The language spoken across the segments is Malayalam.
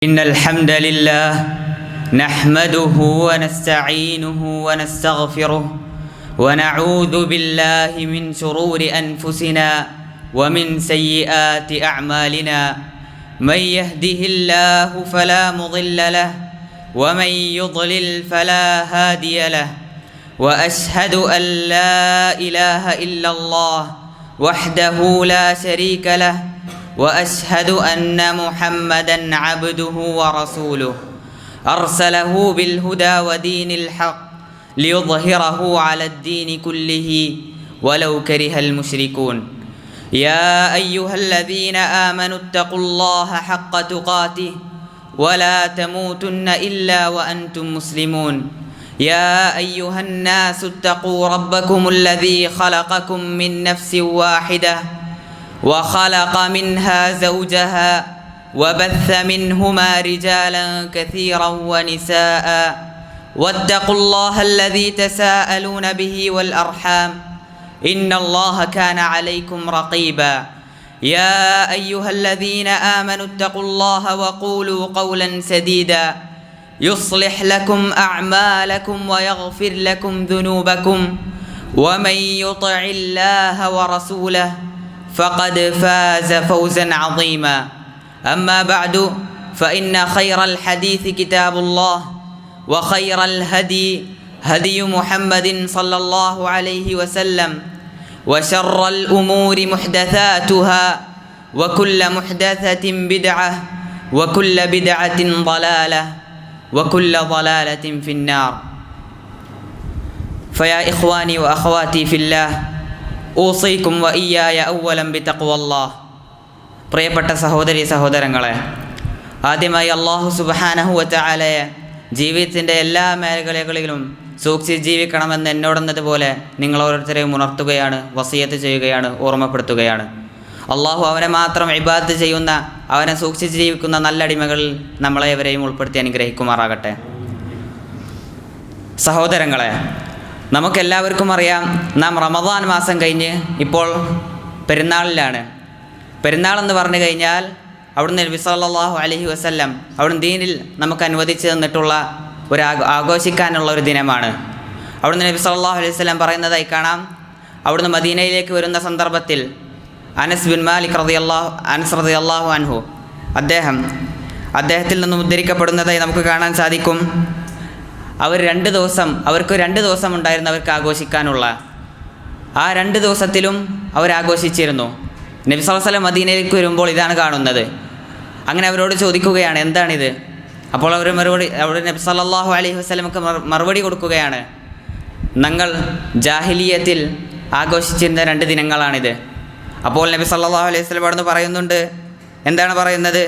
إن الحمد لله نحمده ونستعينه ونستغفره ونعوذ بالله من شرور أنفسنا ومن سيئات أعمالنا من يهده الله فلا مضل له ومن يضلل فلا هادي له وأشهد أن لا إله إلا الله وحده لا شريك له وأشهد أن محمدًا عبده ورسوله أرسله بالهدى ودين الحق ليظهره على الدين كله ولو كره المشركون يا أيها الذين آمنوا اتقوا الله حق تقاته ولا تموتن إلا وأنتم مسلمون يا أيها الناس اتقوا ربكم الذي خلقكم من نفس واحدة وخلق منها زوجها وبث منهما رجالا كثيرا ونساء واتقوا الله الذي تساءلون به والأرحام إن الله كان عليكم رقيبا يا أيها الذين آمنوا اتقوا الله وقولوا قولا سديدا يصلح لكم أعمالكم ويغفر لكم ذنوبكم ومن يطع الله ورسوله فقد فاز فوزا عظيما أما بعد فإن خير الحديث كتاب الله وخير الهدي هدي محمد صلى الله عليه وسلم وشر الأمور محدثاتها وكل محدثة بدعة وكل بدعة ضلالة وكل ضلالة في النار فيا إخواني وأخواتي في الله ഊസൈക്കും വഇയ്യായ അവ്വലം ബിതഖ്വല്ലാഹ്. പ്രിയപ്പെട്ട സഹോദരീ സഹോദരങ്ങളെ, ആദ്യമായി അല്ലാഹു സുബ്ഹാനഹു വതആലയെ ജീവിതത്തിൻ്റെ എല്ലാ മേഖലകളിലും സൂക്ഷിച്ച് ജീവിക്കണമെന്ന് എന്നോടെന്നതുപോലെ നിങ്ങൾ ഓരോരുത്തരെയും ഉണർത്തുകയാണ്, വസിയത്ത് ചെയ്യുകയാണ്, ഓർമ്മപ്പെടുത്തുകയാണ്. അള്ളാഹു അവനെ മാത്രം ഇബാദത്ത് ചെയ്യുന്ന, അവനെ സൂക്ഷിച്ച് ജീവിക്കുന്ന നല്ല അടിമകളിൽ നമ്മളെ എവരെയും ഉൾപ്പെടുത്തി അനുഗ്രഹിക്കുമാറാകട്ടെ. സഹോദരങ്ങളെ, നമുക്കെല്ലാവർക്കും അറിയാം, നാം റമദാൻ മാസം കഴിഞ്ഞ് ഇപ്പോൾ പെരുന്നാളിലാണ്. പെരുന്നാളെന്ന് പറഞ്ഞു കഴിഞ്ഞാൽ അവിടുന്ന് നബി സല്ലല്ലാഹു അലൈഹി വസല്ലം അവിടുന്ന് ദീനിൽ നമുക്ക് അനുവദിച്ചു തന്നിട്ടുള്ള ഒരു ആഘോഷിക്കാനുള്ള ഒരു ദിനമാണ്. അവിടുന്ന് നബി സല്ലല്ലാഹു അലൈഹി വസല്ലം പറയുന്നതായി കാണാം, അവിടുന്ന് മദീനയിലേക്ക് വരുന്ന സന്ദർഭത്തിൽ അനസ് ബിൻ മാലിക് റളിയല്ലാഹു അൻഹു അദ്ദേഹത്തിൽ നിന്നും ഉദ്ധരിക്കപ്പെടുന്നതായി നമുക്ക് കാണാൻ സാധിക്കും. അവർക്ക് 2 ദിവസം ഉണ്ടായിരുന്നു അവർക്ക് ആഘോഷിക്കാനുള്ള. ആ 2 ദിവസത്തിലും അവരാഘോഷിച്ചിരുന്നു. നബി സല്ലല്ലാഹു അലൈഹി വസല്ലം മദീനയിലേക്ക് വരുമ്പോൾ ഇതാണ് കാണുന്നത്. അങ്ങനെ അവരോട് ചോദിക്കുകയാണ്, എന്താണിത്? അപ്പോൾ അവിടെ നബി സല്ലല്ലാഹു അലൈഹി വസല്ലമക്ക് മറുപടി കൊടുക്കുകയാണ്, ഞങ്ങൾ ജാഹിലിയത്തിൽ ആഘോഷിച്ചിരുന്ന 2 ദിനങ്ങളാണിത്. അപ്പോൾ നബി സല്ലല്ലാഹു അലൈഹി വസല്ലം അവിടുന്ന് പറയുന്നുണ്ട്, എന്താണ് പറയുന്നത്?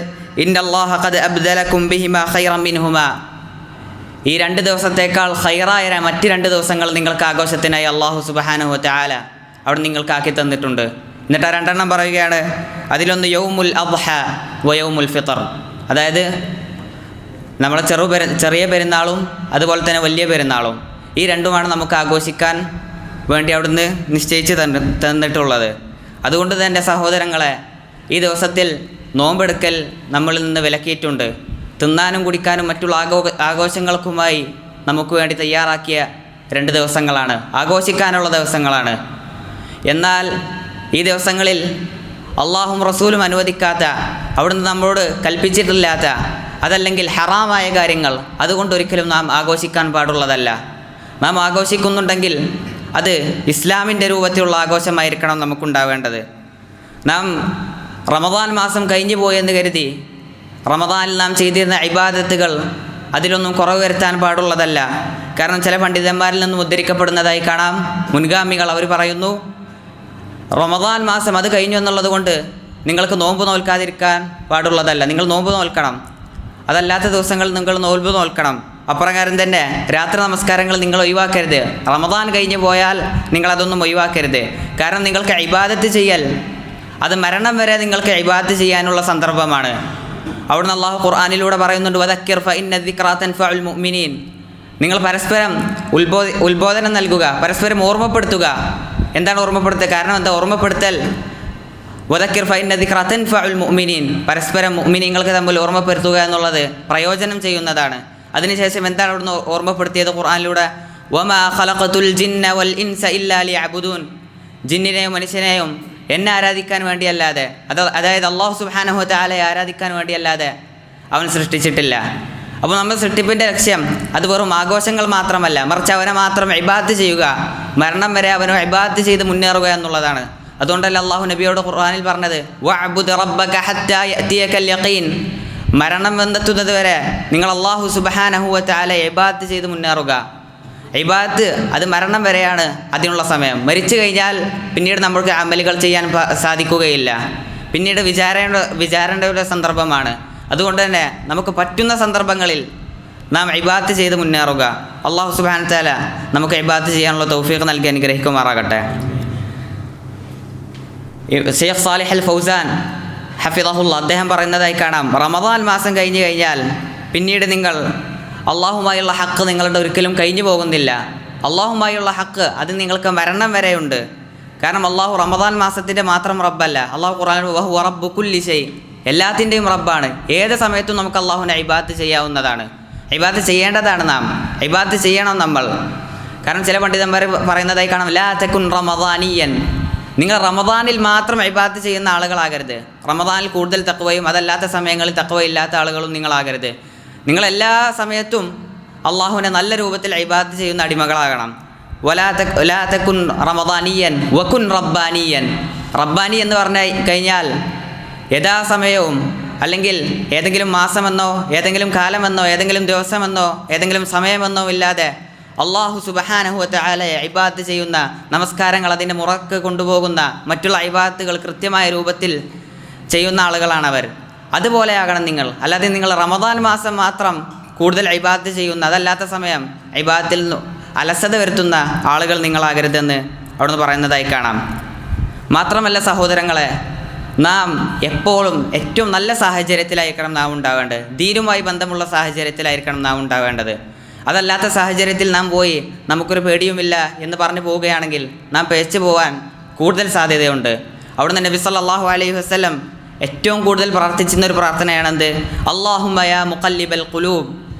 ഇന്നല്ലാഹ ഖദ് അബ്ദലകും ബിഹിമാ ഖൈറൻ മിൻഹുമാ. ഈ 2 ദിവസത്തേക്കാൾ ഖൈറായ മറ്റ് 2 ദിവസങ്ങൾ നിങ്ങൾക്ക് ആഘോഷത്തിനായി അല്ലാഹു സുബ്ഹാനഹു വതആല അവിടെ നിങ്ങൾക്ക് ആക്കി തന്നിട്ടുണ്ട്. എന്നിട്ട് ആ 2 പറയുകയാണ്, അതിലൊന്ന് യൗമുൽ അദ്ഹ വ യൗമുൽ ഫിത്ർ. അതായത് നമ്മളെ ചെറിയ പെരുന്നാളും അതുപോലെ തന്നെ വലിയ പെരുന്നാളും, ഈ 2മാണ് നമുക്ക് ആഘോഷിക്കാൻ വേണ്ടി അവിടുന്ന് നിശ്ചയിച്ച് തന്നിട്ടുള്ളത്. അതുകൊണ്ട് തന്നെ സഹോദരങ്ങളെ, ഈ ദിവസത്തിൽ നോമ്പെടുക്കൽ നമ്മളിൽ നിന്ന് വിലക്കിയിട്ടുണ്ട്. തിന്നാനും കുടിക്കാനും മറ്റുള്ള ആഘോഷങ്ങൾക്കുമായി നമുക്ക് വേണ്ടി തയ്യാറാക്കിയ 2 ദിവസങ്ങളാണ്, ആഘോഷിക്കാനുള്ള ദിവസങ്ങളാണ്. എന്നാൽ ഈ ദിവസങ്ങളിൽ അള്ളാഹും റസൂലും അനുവദിക്കാത്ത, അവിടുന്ന് നമ്മളോട് കൽപ്പിച്ചിട്ടില്ലാത്ത, അതല്ലെങ്കിൽ ഹറാമായ കാര്യങ്ങൾ അതുകൊണ്ടൊരിക്കലും നാം ആഘോഷിക്കാൻ പാടുള്ളതല്ല. നാം ആഘോഷിക്കുന്നുണ്ടെങ്കിൽ അത് ഇസ്ലാമിൻ്റെ രൂപത്തിലുള്ള ആഘോഷമായിരിക്കണം നമുക്കുണ്ടാവേണ്ടത്. നാം റമദാൻ മാസം കഴിഞ്ഞു പോയെന്ന് കരുതി റമദാനിൽ നാം ചെയ്തിരുന്ന ഇബാദത്തുകൾ അതിലൊന്നും കുറവ് വരുത്താൻ പാടുള്ളതല്ല. കാരണം ചില പണ്ഡിതന്മാരിൽ നിന്നും ഉദ്ധരിക്കപ്പെടുന്നതായി കാണാം, മുൻഗാമികൾ അവർ പറയുന്നു, റമദാൻ മാസം അത് കഴിഞ്ഞു എന്നുള്ളത് കൊണ്ട് നിങ്ങൾക്ക് നോമ്പ് നോൽക്കാതിരിക്കാൻ പാടുള്ളതല്ല, നിങ്ങൾ നോമ്പ് നോൽക്കണം. അതല്ലാത്ത ദിവസങ്ങളിൽ നിങ്ങൾ നോമ്പ് നോൽക്കണം. അപ്രകാരം തന്നെ രാത്രി നമസ്കാരങ്ങൾ നിങ്ങൾ ഒഴിവാക്കരുത്. റമദാൻ കഴിഞ്ഞു പോയാൽ നിങ്ങളതൊന്നും ഒഴിവാക്കരുത്. കാരണം നിങ്ങൾക്ക് ഇബാദത്ത് ചെയ്യൽ അത് മരണം വരെ നിങ്ങൾക്ക് ഇബാദത്ത് ചെയ്യാനുള്ള സന്ദർഭമാണ്. അവിടുന്ന് അള്ളാഹു ഖുർആനിലൂടെ പറയുന്നുണ്ട്, വദക്കിർ ഫഇന്ന ദിക്റാ തൻഫഉൽ മുഅ്മിനീൻ. നിങ്ങൾ പരസ്പരം ഉത്ബോധനം നൽകുക, പരസ്പരം ഓർമ്മപ്പെടുത്തുക. എന്താണ് ഓർമ്മപ്പെടുത്തുക? കാരണം എന്താ? ഓർമ്മപ്പെടുത്തൽ വദക്കിർ ഫഇന്ന ദിക്റ തൻഫഉൽ മുഅ്മിനീൻ, പരസ്പരം മുഅ്മിനീങ്ങൾക്ക് തമ്മിൽ ഓർമ്മപ്പെടുത്തുക എന്നുള്ളത് പ്രയോജനം ചെയ്യുന്നതാണ്. അതിനുശേഷം എന്താണ് അവിടുന്ന് ഓർമ്മപ്പെടുത്തിയത് ഖുർആനിലൂടെ? വമാ ഖലഖതുൽ ജിന്ന വൽ ഇൻസ ഇല്ലാ ലിയഅ്ബുദൂൻ, ജിന്നിനെയും മനുഷ്യനെയും എന്നെ ആരാധിക്കാൻ വേണ്ടിയല്ലാതെ, അതായത് അല്ലാഹു സുബ്ഹാനഹു വ തആലയെ ആരാധിക്കാൻ വേണ്ടിയല്ലാതെ അവൻ സൃഷ്ടിച്ചിട്ടില്ല. അപ്പോൾ നമ്മുടെ സൃഷ്ടിപ്പിൻ്റെ ലക്ഷ്യം അത് വെറും ആഘോഷങ്ങൾ മാത്രമല്ല, മറിച്ച് അവനെ മാത്രം ഇബാദത്ത് ചെയ്യുക, മരണം വരെ അവനെ ഇബാദത്ത് ചെയ്ത് മുന്നേറുക എന്നുള്ളതാണ്. അതുകൊണ്ടല്ല അള്ളാഹു നബിയോട് ഖുർആനിൽ പറഞ്ഞത് വഅബ്ദുദ് റബ്ബക ഹത്താ യഅതിയകൽ യഖീൻ, മരണം വന്നെത്തുന്നത് വരെ നിങ്ങൾ അല്ലാഹു സുബ്ഹാനഹു വ തആലയെ ഇബാദത്ത് ചെയ്ത് മുന്നേറുക. ഇബാദത്ത് അത് മരണം വരെയാണ് അതിനുള്ള സമയം. മരിച്ചു കഴിഞ്ഞാൽ പിന്നീട് നമ്മൾക്ക് അമലുകൾ ചെയ്യാൻ സാധിക്കുകയില്ല. പിന്നീട് വിചാരണയുടെ സന്ദർഭമാണ്. അതുകൊണ്ട് തന്നെ നമുക്ക് പറ്റുന്ന സന്ദർഭങ്ങളിൽ നാം ഇബാദത്ത് ചെയ്ത് മുന്നേറുക. അല്ലാഹു സുബ്ഹാനഹു വ തആല നമുക്ക് ഇബാദത്ത് ചെയ്യാനുള്ള തൗഫീഖ് നൽകി അനുഗ്രഹിക്കുമാറാകട്ടെ. ഷെയ്ഖ് സാലിഹ് അൽ ഫൗസാൻ ഹഫിദഹുല്ലാ അദ്ദേഹം പറയുന്നതായി കാണാം, റമദാൻ മാസം കഴിഞ്ഞു കഴിഞ്ഞാൽ പിന്നീട് നിങ്ങൾ അള്ളാഹുമായുള്ള ഹക്ക് നിങ്ങളുടെ ഒരിക്കലും കഴിഞ്ഞു പോകുന്നില്ല. അള്ളാഹുമായുള്ള ഹക്ക് അത് നിങ്ങൾക്ക് മരണം വരെയുണ്ട്. കാരണം അള്ളാഹു റമദാൻ മാസത്തിൻ്റെ മാത്രം റബ്ബല്ല. അള്ളാഹു ഖുർആനിൽ വഹുവ റബ്ബു കുല്ലി ഷൈ, എല്ലാത്തിൻ്റെയും റബ്ബാണ്. ഏത് സമയത്തും നമുക്ക് അള്ളാഹുവിനെ ഇബാദത്ത് ചെയ്യാവുന്നതാണ്. ഇബാദത്ത് ചെയ്യേണ്ടതാണ്. നാം ഇബാദത്ത് ചെയ്യണം നമ്മൾ. കാരണം ചില പണ്ഡിതന്മാർ പറയുന്നതായി കാണാം, ലാ തകുൻ റമദാനിയൻ, നിങ്ങൾ റമദാനിൽ മാത്രം ഇബാദത്ത് ചെയ്യുന്ന ആളുകളാകരുത്. റമദാനിൽ കൂടുതൽ തഖ്വയും അതല്ലാത്ത സമയങ്ങളിൽ തഖ്വ ഇല്ലാത്ത ആളുകളും നിങ്ങളാകരുത്. നിങ്ങളെല്ലാ സമയത്തും അള്ളാഹുവിനെ നല്ല രൂപത്തിൽ ഇബാദത്ത് ചെയ്യുന്ന അടിമകളാകണം. ലാ തകുൻ റമദാനിയൻ വകുൻ റബ്ബാനിയൻ. റബ്ബാനി എന്ന് പറഞ്ഞു കഴിഞ്ഞാൽ യഥാസമയവും, അല്ലെങ്കിൽ ഏതെങ്കിലും മാസമെന്നോ ഏതെങ്കിലും കാലമെന്നോ ഏതെങ്കിലും ദിവസമെന്നോ ഏതെങ്കിലും സമയമെന്നോ ഇല്ലാതെ അള്ളാഹു സുബ്ഹാനഹു വ തആലയെ ഇബാദത്ത് ചെയ്യുന്ന, നമസ്കാരങ്ങൾ അതിൻ്റെ മുറക്ക് കൊണ്ടുപോകുന്ന, മറ്റുള്ള ഇബാദത്തുകൾ കൃത്യമായ രൂപത്തിൽ ചെയ്യുന്ന ആളുകളാണവർ. അതുപോലെയാകണം നിങ്ങൾ. അല്ലാതെ നിങ്ങൾ റമദാൻ മാസം മാത്രം കൂടുതൽ ഇബാദത്ത് ചെയ്യുന്ന, അതല്ലാത്ത സമയം ഇബാദത്തിൽ അലസത വരുത്തുന്ന ആളുകൾ നിങ്ങളാകരുതെന്ന് അവിടുന്ന് പറയുന്നതായി കാണാം. മാത്രമല്ല സഹോദരങ്ങളെ, നാം എപ്പോഴും ഏറ്റവും നല്ല സാഹചര്യത്തിലായിരിക്കണം നാം ഉണ്ടാവേണ്ടത്. ദീനുമായി ബന്ധമുള്ള സാഹചര്യത്തിലായിരിക്കണം നാം ഉണ്ടാവേണ്ടത്. അതല്ലാത്ത സാഹചര്യത്തിൽ നാം പോയി നമുക്കൊരു പേടിയുമില്ല എന്ന് പറഞ്ഞു പോവുകയാണെങ്കിൽ നാം പേച്ചു പോകാൻ കൂടുതൽ സാധ്യതയുണ്ട്. അവിടുന്ന് നബി സല്ലല്ലാഹു അലൈഹി വസല്ലം ഏറ്റവും കൂടുതൽ പ്രാർത്ഥിച്ചിരുന്ന ഒരു പ്രാർത്ഥനയാണെന്ത്? അല്ലാഹുമ്മ യാ മുഖല്ലിബൽ ഖുലൂബ്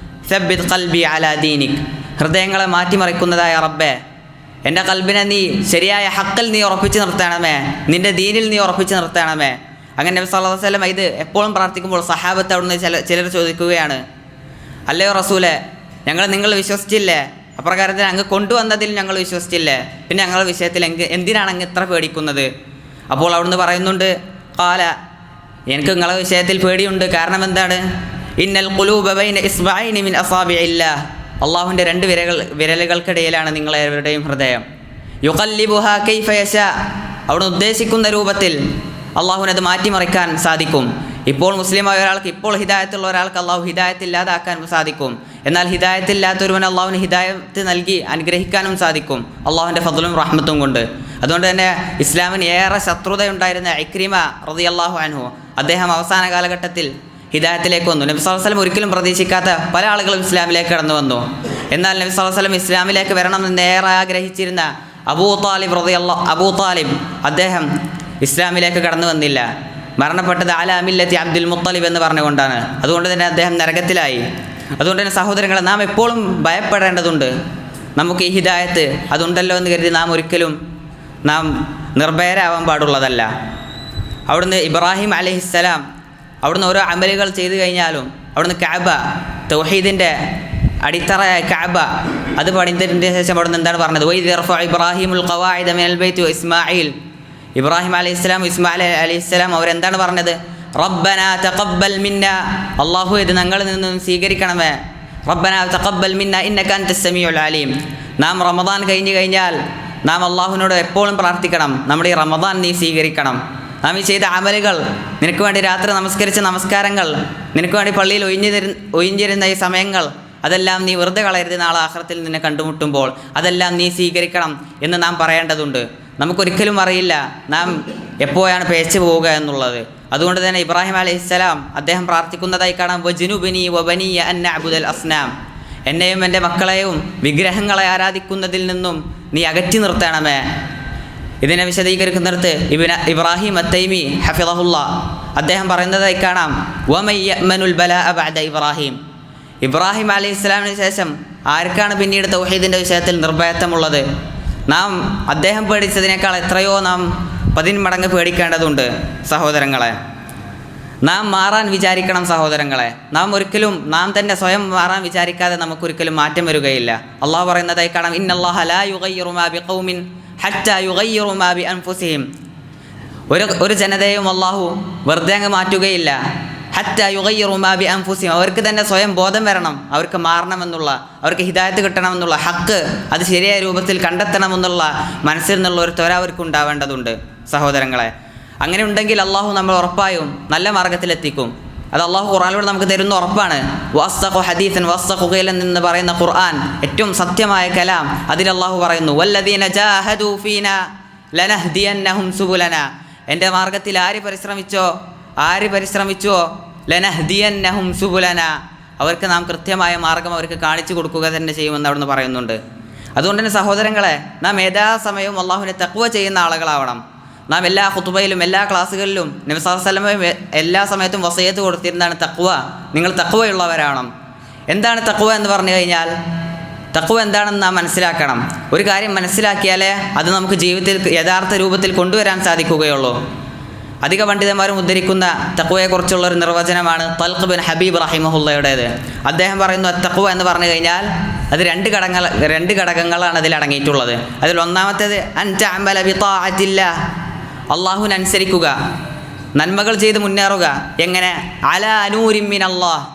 സബ്ബിത് ഖൽബി അലാ ദീനിക്. ഹൃദയങ്ങളെ മാറ്റിമറിക്കുന്നതായ റബ്ബേ, എൻ്റെ കൽബിനെ നീ ശരിയായ ഹക്കിൽ നീ ഉറപ്പിച്ച് നിർത്തണമേ, നിൻ്റെ ദീനിൽ നീ ഉറപ്പിച്ച് നിർത്തണമേ. അങ്ങനെ നബി സല്ലല്ലാഹു അലൈഹി വസല്ലം ഇത് എപ്പോഴും പ്രാർത്ഥിക്കുമ്പോൾ സഹാബത്ത് അവിടുന്ന് ചിലർ ചോദിക്കുകയാണ്, അല്ലയോ റസൂലെ, നിങ്ങൾ വിശ്വസിച്ചില്ലേ? അപ്രകാരത്തിന് അങ്ങ് കൊണ്ടുവന്നതിൽ ഞങ്ങൾ വിശ്വസിച്ചില്ലേ? പിന്നെ ഞങ്ങളുടെ വിഷയത്തിൽ എന്തിനാണ് അങ്ങ് ഇത്ര പേടിക്കുന്നത്? അപ്പോൾ അവിടുന്ന് പറയുന്നുണ്ട്, ഖാല, എനിക്ക് നിങ്ങളുടെ വിഷയത്തിൽ പേടിയുണ്ട്. കാരണം എന്താണ്? ഇന്നൽ ഖുലൂബ ബൈന ഇസ്ബഅൈനി മിൻ അസാബിഇല്ലാഹ്, അള്ളാഹുവിൻ്റെ രണ്ട് വിരലുകൾക്കിടയിലാണ് നിങ്ങളെവരുടെയും ഹൃദയം. യുഖല്ലിബുഹാ കൈഫ യശാ, അവിടുന്ന് ഉദ്ദേശിക്കുന്ന രൂപത്തിൽ അള്ളാഹുവിനത് മാറ്റിമറിക്കാൻ സാധിക്കും. ഇപ്പോൾ മുസ്ലിമായ ഒരാൾക്ക്, ഇപ്പോൾ ഹിദായത്തുള്ള ഒരാൾക്ക് അള്ളാഹു ഹിദായത്ത് ഇല്ലാതാക്കാൻ സാധിക്കും. എന്നാൽ ഹിദായത്തില്ലാത്തൊരുവൻ അള്ളാഹുവിന് ഹിദായത്ത് നൽകി അനുഗ്രഹിക്കാനും സാധിക്കും, അള്ളാഹുവിൻ്റെ ഫദ്ലും റഹ്മത്തും കൊണ്ട്. അതുകൊണ്ട് തന്നെ ഇസ്ലാമിന് ഏറെ ശത്രുതയുണ്ടായിരുന്ന ഇക്രിമ റളിയല്ലാഹു അൻഹു, അദ്ദേഹം അവസാന കാലഘട്ടത്തിൽ ഹിദായത്തിലേക്ക് വന്നു. നബി സല്ലല്ലാഹു അലൈഹി വസല്ലം ഒരിക്കലും പ്രതീക്ഷിക്കാത്ത പല ആളുകളും ഇസ്ലാമിലേക്ക് കടന്നു വന്നു. എന്നാൽ നബി സല്ലല്ലാഹു അലൈഹി വസല്ലം ഇസ്ലാമിലേക്ക് വരണമെന്ന് ഏറെ ആഗ്രഹിച്ചിരുന്ന അബൂ താലിബ് അദ്ദേഹം ഇസ്ലാമിലേക്ക് കടന്നു വന്നില്ല. മരണപ്പെട്ടത് അലാ മില്ലത്തി അബ്ദുൽ മുത്തലിബ് എന്ന് പറഞ്ഞുകൊണ്ടാണ്. അതുകൊണ്ട് തന്നെ അദ്ദേഹം നരകത്തിലായി. അതുകൊണ്ട് തന്നെ സഹോദരങ്ങളെ, നാം എപ്പോഴും ഭയപ്പെടേണ്ടതുണ്ട്. നമുക്ക് ഈ ഹിദായത്ത് അതുണ്ടല്ലോ എന്ന് കരുതി നാം ഒരിക്കലും നിർഭയരാവാൻ പാടുള്ളതല്ല. അവിടുന്ന് ഇബ്രാഹിം അലൈഹിസ്സലാം അവിടുന്ന് ഓരോ അമലുകൾ ചെയ്തു കഴിഞ്ഞാലും അവിടുന്ന് കഅബ, തൗഹീദിൻ്റെ അടിത്തറയായ കഅബ അത് പണിതതിൻ്റെ ശേഷം അവിടുന്ന് എന്താണ് പറഞ്ഞത്? വൈദ് യർഫഉ ഇബ്രാഹിമുൽ ഖവാഇദ മിനൽ ബൈത്തി വ ഇസ്മാഈൽ. ഇബ്രാഹിം അലൈഹിസ്സലാം ഇസ്മായിൽ അലൈഹിസ്സലാം അവരെന്താണ് പറഞ്ഞത്? റബ്ബനാ തഖബ്ബൽ മിന്ന, അല്ലാഹു ഇത് ഞങ്ങളിൽ നിന്നും സ്വീകരിക്കണമേ. റബ്ബനാ തഖബ്ബൽ മിന്ന ഇന്നക അൻതസ് സമീഉൽ അലീം. നാം റമദാൻ കഴിഞ്ഞു കഴിഞ്ഞാൽ നാം അള്ളാഹുവിനോട് എപ്പോഴും പ്രാർത്ഥിക്കണം, നമ്മുടെ ഈ റമദാൻ നീ സ്വീകരിക്കണം. നാം ഈ ചെയ്ത അമലുകൾ, നിനക്ക് വേണ്ടി രാത്രി നമസ്കരിച്ച നമസ്കാരങ്ങൾ, നിനക്ക് വേണ്ടി പള്ളിയിൽ ഒഴിഞ്ഞിരുന്ന ഈ സമയങ്ങൾ, അതെല്ലാം നീ വെറുതെ കളയരുത്. നാളെ ആഖിറത്തിൽ നിന്നെ കണ്ടുമുട്ടുമ്പോൾ അതെല്ലാം നീ സ്വീകരിക്കണം എന്ന് നാം പറയേണ്ടതുണ്ട്. നമുക്കൊരിക്കലും അറിയില്ല നാം എപ്പോഴാണ് പേച്ചു പോവുക എന്നുള്ളത്. അതുകൊണ്ട് തന്നെ ഇബ്രാഹിം അലൈഹിസ്സലാം അദ്ദേഹം പ്രാർത്ഥിക്കുന്നതായി കാണാം, വജ്നുബനി വബനിയ അൻ നഅ്ബുദൽ അസ്നാം. എന്നെയും എൻ്റെ മക്കളെയും വിഗ്രഹങ്ങളെ ആരാധിക്കുന്നതിൽ നിന്നും നീ അകറ്റി നിർത്തണമേ ഇതിനെ വിശദീകരിക്കുന്നിടത്ത് ഇബ്രാഹിം അത്തൈമി ഹഫിളഹുല്ല അദ്ദേഹം പറയുന്നതായി കാണാം, വമൻ യഅ്മനുൽ ബലാഅ ബഅദ ഇബ്രാഹിം. ഇബ്രാഹിം അലൈഹി ഇസ്ലാമിന് ശേഷം ആർക്കാണ് പിന്നീട് തൗഹീദിൻ്റെ വിഷയത്തിൽ നിർഭയത്വമുള്ളത്? നാം അദ്ദേഹം പേടിച്ചതിനേക്കാൾ എത്രയോ നാം 10 മടങ്ങ് പേടിക്കേണ്ടതുണ്ട് സഹോദരങ്ങളെ. നാം മാറാൻ വിചാരിക്കണം സഹോദരങ്ങളെ. നാം തന്നെ സ്വയം മാറാൻ വിചാരിക്കാതെ നമുക്കൊരിക്കലും മാറ്റം വരികയില്ല. അള്ളാഹു പറയുന്നതായി കാണാം, ഇന്നല്ലാഹ ലാ യുഗയ്യിറു മാ ബിഖൗമിൻ ഹത്താ യുഗയ്യിറു മാ ബിഅൻഫുസിഹിം. ഒരു ജനതയും അള്ളാഹു വെറുതെ അങ്ങ് മാറ്റുകയില്ല. ഹത്താ യുഗയ്യിറു മാ ബിഅൻഫുസിഹിം. അവർക്ക് തന്നെ സ്വയം ബോധം വരണം, അവർക്ക് മാറണമെന്നുള്ള, അവർക്ക് ഹിദായത്ത് കിട്ടണമെന്നുള്ള, ഹക്ക് അത് ശരിയായ രൂപത്തിൽ കണ്ടെത്തണമെന്നുള്ള മനസ്സിൽ നിന്നുള്ള ഒരു ത്വര അവർക്ക് ഉണ്ടാവേണ്ടതുണ്ട് സഹോദരങ്ങളെ. അങ്ങനെ ഉണ്ടെങ്കിൽ അള്ളാഹു നമ്മൾ ഉറപ്പായും നല്ല മാർഗത്തിലെത്തിക്കും. അത് അള്ളാഹു ഖുർആനിലൂടെ നമുക്ക് തരുന്ന ഉറപ്പാണ്. വസ്തഖു ഹദീസൻ വസ്തഖു ഖീലൻ എന്ന് പറയുന്ന ഖുർആൻ ഏറ്റവും സത്യമായ കലാം. അതിൽ അള്ളാഹു പറയുന്നു, വല്ലദീന ജാഹദൂ ഫീനാ ലനഹ്ദിയന്നഹും സുബുലന. എൻ്റെ മാർഗത്തിൽ ആര് പരിശ്രമിച്ചോ ലനഹ്ദിയന്നഹും സുബുലന, അവർക്ക് നാം കൃത്യമായ മാർഗം അവർക്ക് കാണിച്ചു കൊടുക്കുക തന്നെ ചെയ്യുമെന്ന് അവിടുന്ന് പറയുന്നുണ്ട്. അതുകൊണ്ട് തന്നെ സഹോദരങ്ങളെ, നാം യഥാസമയവും അള്ളാഹുവിനെ തഖ്വ ചെയ്യുന്ന ആളുകളാവണം. നാം എല്ലാ ഖുതുബയിലും എല്ലാ ക്ലാസ്സുകളിലും നബി സല്ലല്ലാഹു അലൈഹി വസല്ലം എല്ലാ സമയത്തും വസിയത്ത് കൊടുത്തിരുന്നതാണ് തഖ്വ. നിങ്ങൾ തഖ്വയുള്ളവരാവണം. എന്താണ് തഖ്വ എന്ന് പറഞ്ഞു കഴിഞ്ഞാൽ, തഖ്വ എന്താണെന്ന് നാം മനസ്സിലാക്കണം. ഒരു കാര്യം മനസ്സിലാക്കിയാലേ അത് നമുക്ക് ജീവിതത്തിൽ യഥാർത്ഥ രൂപത്തിൽ കൊണ്ടുവരാൻ സാധിക്കുകയുള്ളൂ. അധിക പണ്ഡിതന്മാരും ഉദ്ധരിക്കുന്ന തഖ്വയെക്കുറിച്ചുള്ളൊരു നിർവചനമാണ് തൽഖ് ബിൻ ഹബീബ് റഹിമഹുള്ളയുടേത്. അദ്ദേഹം പറയുന്നു, തഖ്വ എന്ന് പറഞ്ഞു കഴിഞ്ഞാൽ അത് രണ്ട് ഘടകങ്ങളാണ് അതിൽ അടങ്ങിയിട്ടുള്ളത്. അതിൽ ഒന്നാമത്തേത് അൻ തഅമല ബിതാഅത്തില്ലാഹ്, അള്ളാഹുവിനനുസരിക്കുക, നന്മകൾ ചെയ്ത് മുന്നേറുക. എങ്ങനെ? അലാ നൂരിൻ മിനല്ലാഹ്,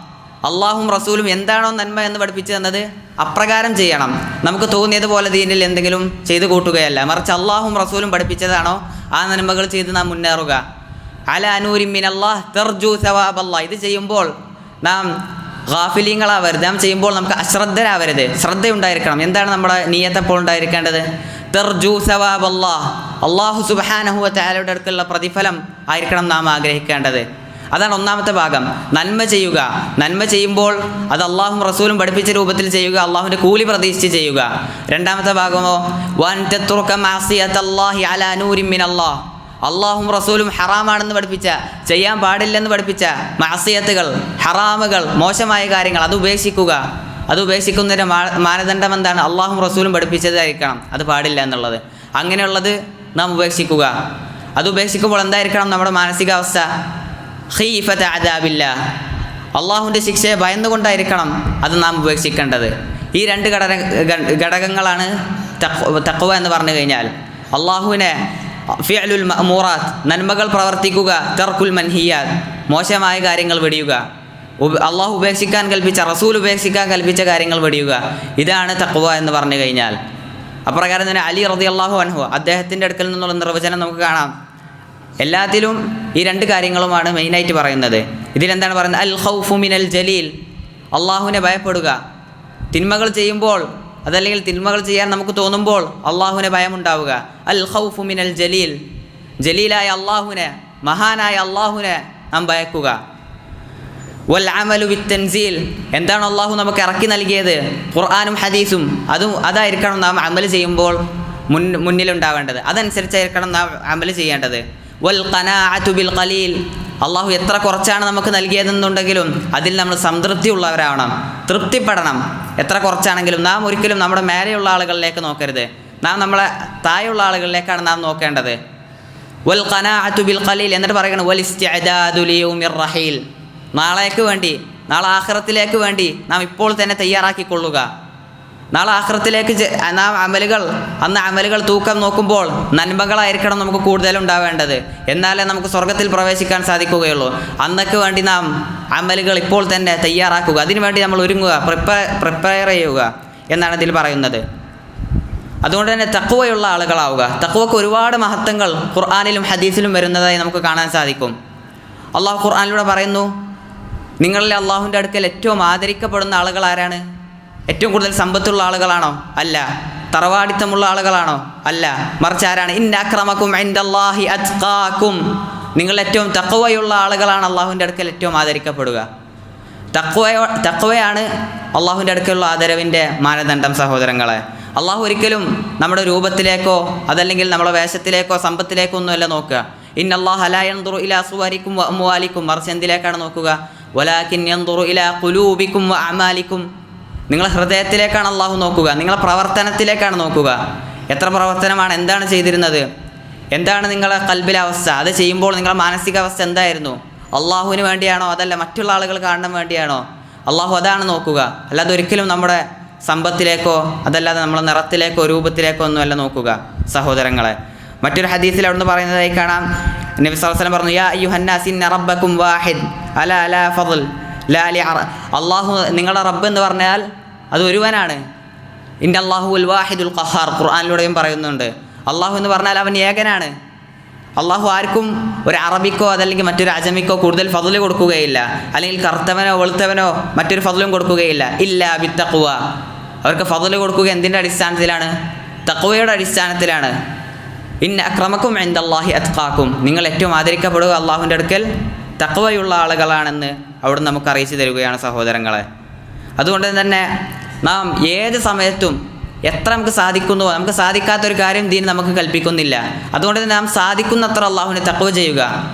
അള്ളാഹും റസൂലും എന്താണോ നന്മ എന്ന് പഠിപ്പിച്ചു തന്നത് അപ്രകാരം ചെയ്യണം. നമുക്ക് തോന്നിയതുപോലെ ദീനിൽ എന്തെങ്കിലും ചെയ്തു കൂട്ടുകയല്ല, മറിച്ച് അള്ളാഹും റസൂലും പഠിപ്പിച്ചതാണോ ആ നന്മകൾ ചെയ്ത് നാം മുന്നേറുക. അലാ നൂരിൻ മിനല്ലാഹ് തർജു സവാബല്ലാഹ്. ഇത് ചെയ്യുമ്പോൾ നാം ഗാഫിലീങ്ങളാവരുത്. നാം ചെയ്യുമ്പോൾ നമുക്ക് അശ്രദ്ധരാവരുത്, ശ്രദ്ധയുണ്ടായിരിക്കണം. എന്താണ് നമ്മുടെ നിയ്യത്തപ്പോൾ ഉണ്ടായിരിക്കേണ്ടത്? തർജു സവാബല്ലാഹ്, അള്ളാഹു സുബ്ഹാനഹു വ തആലയുടെ അടുക്കലുള്ള പ്രതിഫലം ആയിരിക്കണം നാം ആഗ്രഹിക്കേണ്ടത്. അതാണ് ഒന്നാമത്തെ ഭാഗം. നന്മ ചെയ്യുക. നന്മ ചെയ്യുമ്പോൾ അത് അള്ളാഹും റസൂലും പഠിപ്പിച്ച രൂപത്തിൽ ചെയ്യുക, അള്ളാഹുവിൻ്റെ കൂലി പ്രതീക്ഷിച്ച് ചെയ്യുക. രണ്ടാമത്തെ ഭാഗമോ വൻ തത്റുക മഅസിയത്തല്ലാഹി അലാ നൂരിൻ മിനല്ലാഹ്, അള്ളാഹും റസൂലും ഹറാമാണെന്ന് പഠിപ്പിച്ച, ചെയ്യാൻ പാടില്ലെന്ന് പഠിപ്പിച്ച മഅസിയത്തുകൾ, ഹറാമുകൾ, മോശമായ കാര്യങ്ങൾ അത് ഉപേക്ഷിക്കുക. അത് ഉപേക്ഷിക്കുന്നതിൻ്റെ മാനദണ്ഡം എന്താണ്? അള്ളാഹും റസൂലും പഠിപ്പിച്ചതായിരിക്കണം അത് പാടില്ല എന്നുള്ളത്. അങ്ങനെയുള്ളത് നാം ഉപേക്ഷിക്കുക. അത് ഉപേക്ഷിക്കുമ്പോൾ എന്തായിരിക്കണം നമ്മുടെ മാനസികാവസ്ഥ? ഖീഫത അദാബില്ലാഹ്, അള്ളാഹുവിൻ്റെ ശിക്ഷയെ ഭയന്നുകൊണ്ടായിരിക്കണം അത് നാം ഉപേക്ഷിക്കേണ്ടത്. ഈ രണ്ട് ഘടകങ്ങളാണ് തഖ്വ എന്ന് പറഞ്ഞു കഴിഞ്ഞാൽ. അള്ളാഹുവിനെ ഫിഅലുൽ മഅ്മൂറാത്ത്, നന്മകൾ പ്രവർത്തിക്കുക, തർക്കുൽ മൻഹിയാത്ത്, മോശമായ കാര്യങ്ങൾ വെടിയുക. അള്ളാഹു ഉപേക്ഷിക്കാൻ കൽപ്പിച്ച, റസൂൽ ഉപേക്ഷിക്കാൻ കൽപ്പിച്ച കാര്യങ്ങൾ വെടിയുക. ഇതാണ് തഖ്വ എന്ന് പറഞ്ഞു കഴിഞ്ഞാൽ. അപ്രകാരം തന്നെ അലി റളിയല്ലാഹു അൻഹു അദ്ദേഹത്തിൻ്റെ അടുക്കൽ നിന്നുള്ള നിർവചനം നമുക്ക് കാണാം. എല്ലാത്തിലും ഈ രണ്ട് കാര്യങ്ങളുമാണ് മെയിനായിട്ട് പറയുന്നത്. ഇതിലെന്താണ് പറയുന്നത്? അൽ ഖൗഫു മിനൽ ജലീൽ, അള്ളാഹുവിനെ ഭയപ്പെടുക. തിന്മകൾ ചെയ്യുമ്പോൾ അതല്ലെങ്കിൽ തിന്മകൾ ചെയ്യാൻ നമുക്ക് തോന്നുമ്പോൾ അള്ളാഹുവിനെ ഭയമുണ്ടാവുക. അൽ ഖൗഫു മിനൽ ജലീൽ, ജലീലായ അള്ളാഹുവിനെ, മഹാനായ അള്ളാഹുവിനെ നാം ഭയക്കുക. വൽ അമലു ബിത്തൻസീൽ, എന്താണ് അള്ളാഹു നമുക്ക് ഇറക്കി നൽകിയത്, ഖുർആനും ഹദീസും, അതായിരിക്കണം നാം അമൽ ചെയ്യുമ്പോൾ മുന്നിലുണ്ടാവേണ്ടത്. അതനുസരിച്ചായിരിക്കണം നാം അമൽ ചെയ്യേണ്ടത്. വൽ ഖനാഅതു ബിൽ ഖലീൽ, അള്ളാഹു എത്ര കുറച്ചാണ് നമുക്ക് നൽകിയതെന്നുണ്ടെങ്കിലും അതിൽ നമ്മൾ സംതൃപ്തി ഉള്ളവരാവണം, തൃപ്തിപ്പെടണം. എത്ര കുറച്ചാണെങ്കിലും നാം ഒരിക്കലും നമ്മുടെ മേലെയുള്ള ആളുകളിലേക്ക് നോക്കരുത്, നാം നമ്മളെ താഴെയുള്ള ആളുകളിലേക്കാണ് നാം നോക്കേണ്ടത്. വൽ ഖനാഅതു ബിൽ ഖലീൽ, എന്നിട്ട് പറയണം വൽ ഇസ്തിഅദാദു ലിയൗമിർ റഹീൽ, നാളേക്ക് വേണ്ടി, നാളെ ആഖിറത്തിലേക്ക് വേണ്ടി നാം ഇപ്പോൾ തന്നെ തയ്യാറാക്കിക്കൊള്ളുക. നാളെ ആഖിറത്തിലേക്ക് നാം അമലുകൾ തൂക്കം നോക്കുമ്പോൾ നന്മകളായിരിക്കണം നമുക്ക് കൂടുതലുണ്ടാവേണ്ടത്. എന്നാലേ നമുക്ക് സ്വർഗത്തിൽ പ്രവേശിക്കാൻ സാധിക്കുകയുള്ളൂ. അന്നൊക്കെ വേണ്ടി നാം അമലുകൾ ഇപ്പോൾ തന്നെ തയ്യാറാക്കുക, അതിനുവേണ്ടി നമ്മൾ ഒരുങ്ങുക, പ്രിപ്പയർ ചെയ്യുക എന്നാണ് ഇതിൽ പറയുന്നത്. അതുകൊണ്ട് തന്നെ തഖ്വയുള്ള ആളുകളാവുക. തഖ്വക്ക് ഒരുപാട് മഹത്വങ്ങൾ ഖുർആനിലും ഹദീസിലും വരുന്നതായി നമുക്ക് കാണാൻ സാധിക്കും. അള്ളാഹു ഖുർആനിലൂടെ പറയുന്നു, നിങ്ങളിൽ അള്ളാഹുവിൻ്റെ അടുക്കൽ ഏറ്റവും ആദരിക്കപ്പെടുന്ന ആളുകൾ ആരാണ്? ഏറ്റവും കൂടുതൽ സമ്പത്തുള്ള ആളുകളാണോ? അല്ല. തറവാടിത്തമുള്ള ആളുകളാണോ? അല്ല. മറിച്ച് ആരാണ്? ഇന്ന അക്രമക്കും ഇൻദല്ലാഹി അത്ഖാക്കും, നിങ്ങൾ ഏറ്റവും തഖ്വയുള്ള ആളുകളാണ് അള്ളാഹുവിൻ്റെ അടുക്കൽ ഏറ്റവും ആദരിക്കപ്പെടുക. തഖ്വയാണ് അള്ളാഹുവിൻ്റെ അടുക്കലുള്ള ആദരവിൻ്റെ മാനദണ്ഡം സഹോദരങ്ങളെ. അള്ളാഹു ഒരിക്കലും നമ്മുടെ രൂപത്തിലേക്കോ അതല്ലെങ്കിൽ നമ്മുടെ വേഷത്തിലേക്കോ സമ്പത്തിലേക്കോ ഒന്നുമല്ല നോക്കുക. ഇന്നല്ലാഹ ലാ യൻദുറു ഇലാ സുവരിക്കും വ അംവാലിക്കും, മറിച്ച് എന്തിലേക്കാണ് നോക്കുക? വലാകിൻ യൻദുറു ഇലാ ഖുലൂബിക്കും വ അഅമാലിക്കും, നിങ്ങളെ ഹൃദയത്തിലേക്കാണ് അള്ളാഹു നോക്കുക, നിങ്ങളെ പ്രവർത്തനത്തിലേക്കാണ് നോക്കുക. എത്ര പ്രവർത്തനമാണ്, എന്താണ് ചെയ്തിരുന്നത്, എന്താണ് നിങ്ങളുടെ ഖൽബിലെ അവസ്ഥ, അത് ചെയ്യുമ്പോൾ നിങ്ങളുടെ മാനസികാവസ്ഥ എന്തായിരുന്നു? അള്ളാഹുവിന് വേണ്ടിയാണോ അതല്ല മറ്റുള്ള ആളുകൾ കാണാൻ വേണ്ടിയാണോ? അള്ളാഹു അതാണ് നോക്കുക. അല്ലാതെ ഒരിക്കലും നമ്മുടെ സമ്പത്തിലേക്കോ അതല്ലാതെ നമ്മളെ നിറത്തിലേക്കോ രൂപത്തിലേക്കോ ഒന്നുമല്ല നോക്കുക സഹോദരങ്ങളെ. മറ്റൊരു ഹദീസിൽ അവിടുന്ന് പറയുന്നതായി കാണാം, നബി സല്ലല്ലാഹു അലൈഹി വസല്ലം പറഞ്ഞു, യാ അയ്യുഹന്നാസ് ഇന്ന റബ്ബക്കും വാഹിദ് അലാ ലാ ഫضل ലാ ലി അള്ളാഹു നിങ്ങളുടെ റബ്ബ് എന്ന് പറഞ്ഞാൽ അത് ഒരുവനാണ്. ഇന്നല്ലാഹുൽ വാഹിദുൽ ഖഹാർ ഖുർആനിലൂടെയും പറയുന്നുണ്ട്. അള്ളാഹു എന്ന് പറഞ്ഞാൽ അവൻ ഏകനാണ്. അള്ളാഹു ആർക്കും ഒരു അറബിക്കോ അതല്ലെങ്കിൽ മറ്റൊരു അജമിക്കോ കൂടുതൽ ഫضല് കൊടുക്കുകയില്ല, അല്ലെങ്കിൽ കറുത്തവനോ വെളുത്തവനോ മറ്റൊരു ഫضലും കൊടുക്കുകയില്ല. ഇല്ലാ ബിത്തഖ്വ, അവർക്ക് ഫضല് കൊടുക്കുക എന്തിൻ്റെ അടിസ്ഥാനത്തിലാണ്? തഖ്വയുടെ അടിസ്ഥാനത്തിലാണ്. ഇന്ന അക്രമക്കും ഇൻദല്ലാഹി അത്ഖാക്കും, നിങ്ങൾ ഏറ്റവും ആദരിക്കപ്പെടുക അള്ളാഹുവിൻ്റെ അടുക്കൽ തഖ്വയുള്ള ആളുകളാണെന്ന് അവിടെ നമുക്ക് അറിയിച്ചു തരികയാണ് സഹോദരങ്ങളെ. അതുകൊണ്ട് തന്നെ നാം ഏത് സമയത്തും എത്ര നമുക്ക് സാധിക്കുന്നുവോ, നമുക്ക് സാധിക്കാത്തൊരു കാര്യം ദീൻ നമുക്ക് കൽപ്പിക്കുന്നില്ല. അതുകൊണ്ട് തന്നെ നാം സാധിക്കുന്നത്ര അള്ളാഹുവിനെ തഖ്വ ചെയ്യുക.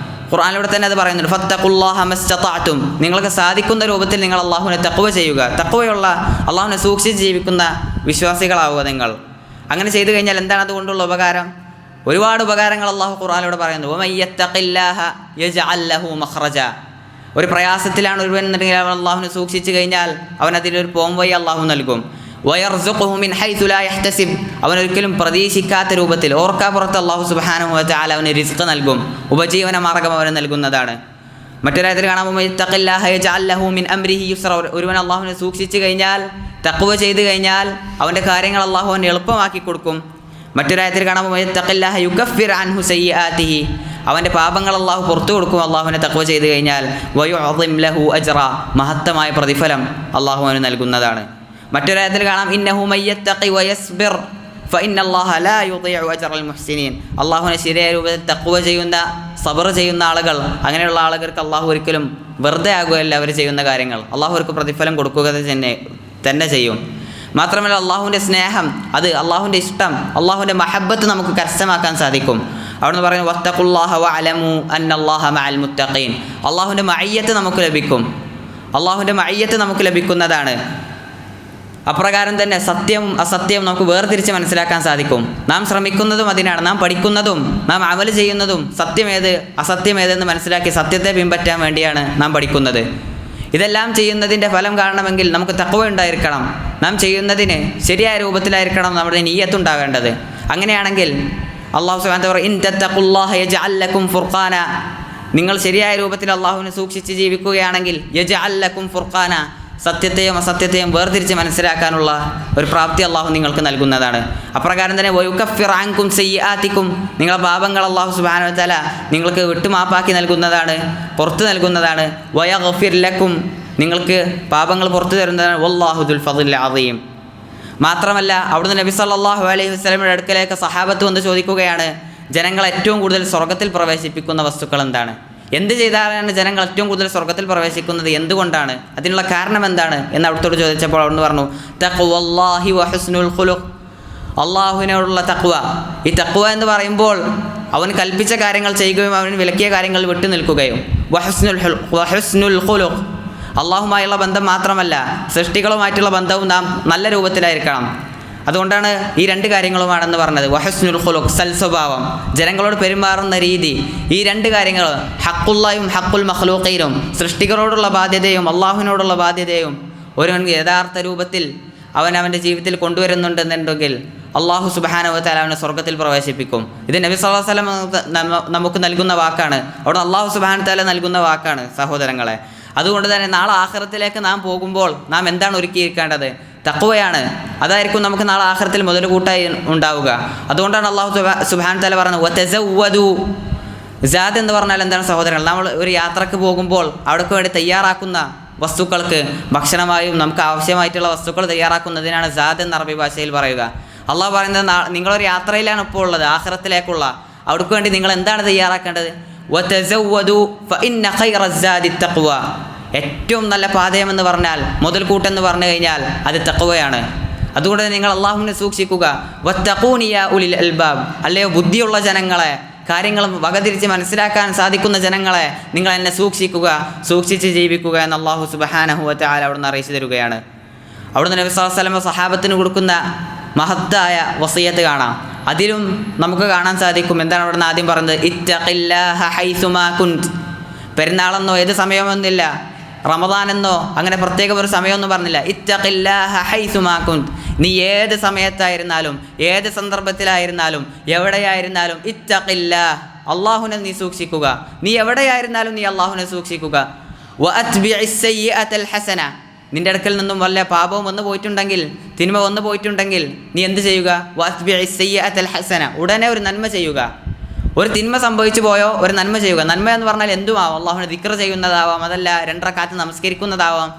ഖുർആനിലൂടെ തന്നെ അത് പറയുന്നുണ്ട്, ഫത്തഖുല്ലാഹ മസ്തതഅതും, നിങ്ങൾക്ക് സാധിക്കുന്ന രൂപത്തിൽ നിങ്ങൾ അള്ളാഹുവിനെ തഖ്വ ചെയ്യുക. തഖ്വയുള്ള അള്ളാഹുവിനെ സൂക്ഷിച്ച് ജീവിക്കുന്ന വിശ്വാസികളാവുക നിങ്ങൾ. അങ്ങനെ ചെയ്തു കഴിഞ്ഞാൽ എന്താണ് അതുകൊണ്ടുള്ള ഉപകാരം? ഒരുപാട് ഉപകാരങ്ങൾ അള്ളാഹു ഖുർആനിലൂടെ പറയുന്നു. വമയ്യത്തഖില്ലാഹ യജ്അൽ ലഹു മഖ്റജ, ഒരു പ്രയാസത്തിലാണ് ഒരുവൻ എന്നുണ്ടെങ്കിൽ അവൻ അള്ളാഹുവിനെ സൂക്ഷിച്ചു കഴിഞ്ഞാൽ അവൻ അതിനൊരു പോംവഴി അള്ളാഹു നൽകും. വയർസുഖുഹു മിൻ ഹൈസു ലാ യഹ്തസിബ്, അവനൊരിക്കലും പ്രതീക്ഷിക്കാത്ത രൂപത്തിൽ ഓർക്കാപ്പുറത്ത് അള്ളാഹു സുബ്ഹാനഹു വ തആല അവന് റിസ്ഖ് നൽകും, ഉപജീവന മാർഗം അവന് നൽകുന്നതാണ്. മറ്റൊരായത്തിൽ കാണാം, വമയ്യത്തഖില്ലാഹ യജ്അൽ ലഹു മിൻ അംരിഹി യുസ്റ, ഒരുവൻ അള്ളാഹുവിനെ സൂക്ഷിച്ചു കഴിഞ്ഞാൽ തഖ്വ ചെയ്തു കഴിഞ്ഞാൽ അവൻ്റെ കാര്യങ്ങൾ അള്ളാഹു അവന് എളുപ്പമാക്കി കൊടുക്കും. മറ്റൊരായത്തിൽ കാണാം, വമയ്യത്തഖില്ലാഹ യുകഫിർ അൻഹു സയ്യിആതിഹി, അവൻ്റെ പാപങ്ങൾ അള്ളാഹു പുറത്തു കൊടുക്കും അള്ളാഹുവിനെ തഖ്വ ചെയ്തു കഴിഞ്ഞാൽ. വയുഅദിം ലഹു അജ്റ, മഹത്തമായ പ്രതിഫലം അള്ളാഹു അവന് നൽകുന്നതാണ്. മറ്റൊരായത്തിൽ കാണാം, ഇന്നഹു മയ്യത്തഖി വയസ്ബിർ ഫഇന്നല്ലാഹ ലാ യുദിഉ അജ്റൽ മുഹ്സിനീൻ, അള്ളാഹുവിനെ ശരിയായ രൂപത്തിൽ തഖ്വ ചെയ്യുന്ന സബർ ചെയ്യുന്ന ആളുകൾ, അങ്ങനെയുള്ള ആളുകൾക്ക് അള്ളാഹു ഒരിക്കലും വെറുതെ ആകുകയല്ല അവർ ചെയ്യുന്ന കാര്യങ്ങൾ, അള്ളാഹു അവർക്ക് പ്രതിഫലം കൊടുക്കുക തന്നെ ചെയ്യും. മാത്രമല്ല അള്ളാഹുവിൻ്റെ സ്നേഹം, അത് അള്ളാഹുവിൻ്റെ ഇഷ്ടം, അള്ളാഹുവിൻ്റെ മഹബ്ബത്ത് നമുക്ക് കരസ്ഥമാക്കാൻ സാധിക്കും. അവിടുന്ന് പറയുന്നു, വത്തഖുല്ലാഹ വഅലമു അന്നല്ലാഹ മഅൽ മുത്തഖീൻ, അള്ളാഹുവിൻ്റെ മഅയ്യത്ത് നമുക്ക് ലഭിക്കും, അള്ളാഹുവിൻ്റെ മഅയ്യത്ത് നമുക്ക് ലഭിക്കുന്നതാണ്. അപ്രകാരം തന്നെ സത്യവും അസത്യവും നമുക്ക് വേർതിരിച്ച് മനസ്സിലാക്കാൻ സാധിക്കും. നാം ശ്രമിക്കുന്നതും അതിനാണ്, നാം പഠിക്കുന്നതും നാം അമൽ ചെയ്യുന്നതും സത്യമേത് അസത്യമേതെന്ന് മനസ്സിലാക്കി സത്യത്തെ പിൻപറ്റാൻ വേണ്ടിയാണ് നാം പഠിക്കുന്നത്. ഇതെല്ലാം ചെയ്യുന്നതിൻ്റെ ഫലം കാണണമെങ്കിൽ നമുക്ക് തഖ്വ ഉണ്ടായിരിക്കണം. നാം ചെയ്യുന്നതിന് ശരിയായ രൂപത്തിലായിരിക്കണം നമ്മുടെ നിയ്യത്തുണ്ടാവേണ്ടത്. അങ്ങനെയാണെങ്കിൽ അല്ലാഹു സുബ്ഹാനഹു വ തആല ഇൻ തത്തഖുല്ലാഹ യജ്അൽ ലക്കും ഫുർഖാന, നിങ്ങൾ ശരിയായ രൂപത്തിൽ അള്ളാഹുവിനെ സൂക്ഷിച്ച് ജീവിക്കുകയാണെങ്കിൽ യജ്അൽ ലക്കും ഫുർഖാന, സത്യത്തെയും അസത്യത്തെയും വേർതിരിച്ച് മനസ്സിലാക്കാനുള്ള ഒരു പ്രാപ്തി അള്ളാഹു നിങ്ങൾക്ക് നൽകുന്നതാണ്. അപ്രകാരം തന്നെ വയുകഫിർ അൻകും സയ്യിആതിക്കും, നിങ്ങളുടെ പാപങ്ങൾ അള്ളാഹു സുബ്ഹാനഹു വ തആല നിങ്ങൾക്ക് വിട്ടുമാപ്പാക്കി നൽകുന്നതാണ്, പുറത്ത് നൽകുന്നതാണ്. വയഗ്ഫിർ ലക്കും, നിങ്ങൾക്ക് പാപങ്ങൾ പുറത്തു തരുന്നതാണ്. വല്ലാഹു ദുൽ ഫദ്ലിൽ അദീം. മാത്രമല്ല അവിടുന്ന് നബി സല്ലല്ലാഹു അലൈഹി വസല്ലമയുടെ അടുക്കലേക്ക് സഹാബത്ത് വന്ന് ചോദിക്കുകയാണ്, ജനങ്ങൾ ഏറ്റവും കൂടുതൽ സ്വർഗ്ഗത്തിൽ പ്രവേശിപ്പിക്കുന്ന വസ്തുക്കൾ എന്താണ്? എന്ത് ചെയ്താലാണ് ജനങ്ങൾ ഏറ്റവും കൂടുതൽ സ്വർഗ്ഗത്തിൽ പ്രവേശിക്കുന്നത്, എന്തുകൊണ്ടാണ്, അതിനുള്ള കാരണം എന്താണ് എന്ന് അവിടുത്തോട് ചോദിച്ചപ്പോൾ അവിടുന്ന് പറഞ്ഞു, തഖ്വല്ലാഹി വ ഹുസ്നുൽ ഖുലുഖ്, അള്ളാഹുവിനോടുള്ള തഖ്വ. ഈ തഖ്വ എന്ന് പറയുമ്പോൾ അവൻ കൽപ്പിച്ച കാര്യങ്ങൾ ചെയ്യുകയും അവൻ വിലക്കിയ കാര്യങ്ങൾ വിട്ടു നിൽക്കുകയും, വഹുസ്നുൽ ഖുലുഖ്, അള്ളാഹുമായുള്ള ബന്ധം മാത്രമല്ല സൃഷ്ടികളുമായിട്ടുള്ള ബന്ധവും നാം നല്ല രൂപത്തിലായിരിക്കണം. അതുകൊണ്ടാണ് ഈ രണ്ട് കാര്യങ്ങളുമാണെന്ന് പറഞ്ഞത്. വഹുസ്നുൽ ഖുലുഖ്, സൽസ്വഭാവം, ജനങ്ങളോട് പെരുമാറുന്ന രീതി, ഈ രണ്ട് കാര്യങ്ങൾ ഹഖുല്ലായും ഹഖുൽ മഖ്ലൂഖീനും, സൃഷ്ടികളോടുള്ള ബാധ്യതയും അള്ളാഹുവിനോടുള്ള ബാധ്യതയും ഒരുവൻ യഥാർത്ഥ രൂപത്തിൽ അവൻ്റെ ജീവിതത്തിൽ കൊണ്ടുവരുന്നുണ്ടെന്നുണ്ടെങ്കിൽ അള്ളാഹു സുബ്ഹാനഹു വ തആല അവനെ സ്വർഗ്ഗത്തിൽ പ്രവേശിപ്പിക്കും. ഇത് നബി സല്ലല്ലാഹു അലൈഹി വസല്ലം നമുക്ക് നൽകുന്ന വാക്കാണ്, അവിടെ അള്ളാഹു സുബ്ഹാനഹു വ തആല നൽകുന്ന വാക്കാണ് സഹോദരങ്ങളെ. അതുകൊണ്ട് തന്നെ നാളെ ആഖിറത്തിലേക്ക് നാം പോകുമ്പോൾ നാം എന്താണ് ഒരുക്കിയിരിക്കേണ്ടത്? തഖ്വയാണ്. അതായിരിക്കും നമുക്ക് നാളെ ആഖിറത്തിൽ മുതൽകൂട്ടായി ഉണ്ടാവുക. അതുകൊണ്ടാണ് അള്ളാഹു സുബ്ഹാനഹു വ തആല പറഞ്ഞത് വതസവ്വദു. സാദ് എന്ന് പറഞ്ഞാൽ എന്താണ് സഹോദരങ്ങൾ? നമ്മൾ ഒരു യാത്രക്ക് പോകുമ്പോൾ അവിടേക്ക് വേണ്ടി തയ്യാറാക്കുന്ന വസ്തുക്കൾക്ക്, ഭക്ഷണമായും നമുക്ക് ആവശ്യമായിട്ടുള്ള വസ്തുക്കൾ തയ്യാറാക്കുന്നതിനാണ് സാദ് എന്ന അറബി ഭാഷയിൽ പറയുക. അള്ളാഹു പറയുന്നത്, നിങ്ങളൊരു യാത്രയിലാണ് ഇപ്പോൾ ഉള്ളത്, ആഖിറത്തിലേക്കുള്ള. അവിടേക്ക് വേണ്ടി നിങ്ങൾ എന്താണ് തയ്യാറാക്കേണ്ടത്? വതസവ്വദു ഫഇന്ന ഖൈറസ്സാദി തഖ്വ. ഏറ്റവും നല്ല പാതയമെന്ന് പറഞ്ഞാൽ, മുതൽക്കൂട്ടെന്ന് പറഞ്ഞു കഴിഞ്ഞാൽ അത് തഖ്വയാണ്. അതുകൊണ്ട് തന്നെ നിങ്ങൾ അള്ളാഹുവിനെ സൂക്ഷിക്കുക. വത്തഖൂനി യാ ഉലിൽ അൽബാബ്, അല്ലയോ ബുദ്ധിയുള്ള ജനങ്ങളെ, കാര്യങ്ങളും വകതിരിച്ച് മനസ്സിലാക്കാൻ സാധിക്കുന്ന ജനങ്ങളെ, നിങ്ങൾ എന്നെ സൂക്ഷിക്കുക, സൂക്ഷിച്ച് ജീവിക്കുക എന്ന് അള്ളാഹു സുബ്ഹാനഹു വ തആല അവിടുന്ന് അറിയിച്ചു തരികയാണ്. അവിടുന്ന് നബി സല്ലല്ലാഹു അലൈഹി വസല്ലം സഹാബത്തിന് കൊടുക്കുന്ന മഹത്തായ വസിയത്ത് കാണാം. അതിലും നമുക്ക് കാണാൻ സാധിക്കും. എന്താണ് അവിടുന്ന് ആദ്യം പറഞ്ഞത്? ഇത്തഖില്ലാഹ ഹൈസുമാ കുൻത്. പെരുന്നാളെന്നോ ഏത് സമയമൊന്നുമില്ല, റമദാനെന്നോ അങ്ങനെ പ്രത്യേക ഒരു സമയമൊന്നും പറഞ്ഞില്ല. ഇത്തഖില്ലാഹ ഹൈസുമാ കുൻത്, നീ ഏത് സമയത്തായിരുന്നാലും ഏത് സന്ദർഭത്തിലായിരുന്നാലും എവിടെയായിരുന്നാലും ഇത്തഖില്ലാഹ്, അള്ളാഹുവിനെ നീ സൂക്ഷിക്കുക. നീ എവിടെയായിരുന്നാലും നീ അള്ളാഹുവിനെ സൂക്ഷിക്കുക. വഅത്ബിഇസ് സയ്യിഅത്തൽ ഹസന, നിൻ്റെ അടുക്കൽ നിന്നും വല്ല പാപവും വന്നു പോയിട്ടുണ്ടെങ്കിൽ, തിന്മ വന്നു പോയിട്ടുണ്ടെങ്കിൽ നീ എന്ത് ചെയ്യുക? വഅത്ബിഇസ് സയ്യിഅത്തൽ ഹസന, ഉടനെ ഒരു നന്മ ചെയ്യുക. ഒരു തിന്മ സംഭവിച്ചു പോയോ ഒരു നന്മ ചെയ്യുക. നന്മ എന്ന് പറഞ്ഞാൽ എന്തുമാവാം. അള്ളാഹുവിനെ ദിക്ർ ചെയ്യുന്നതാവാം, അതല്ല 2 റക്അത്ത് നമസ്കരിക്കുന്നതാവാം,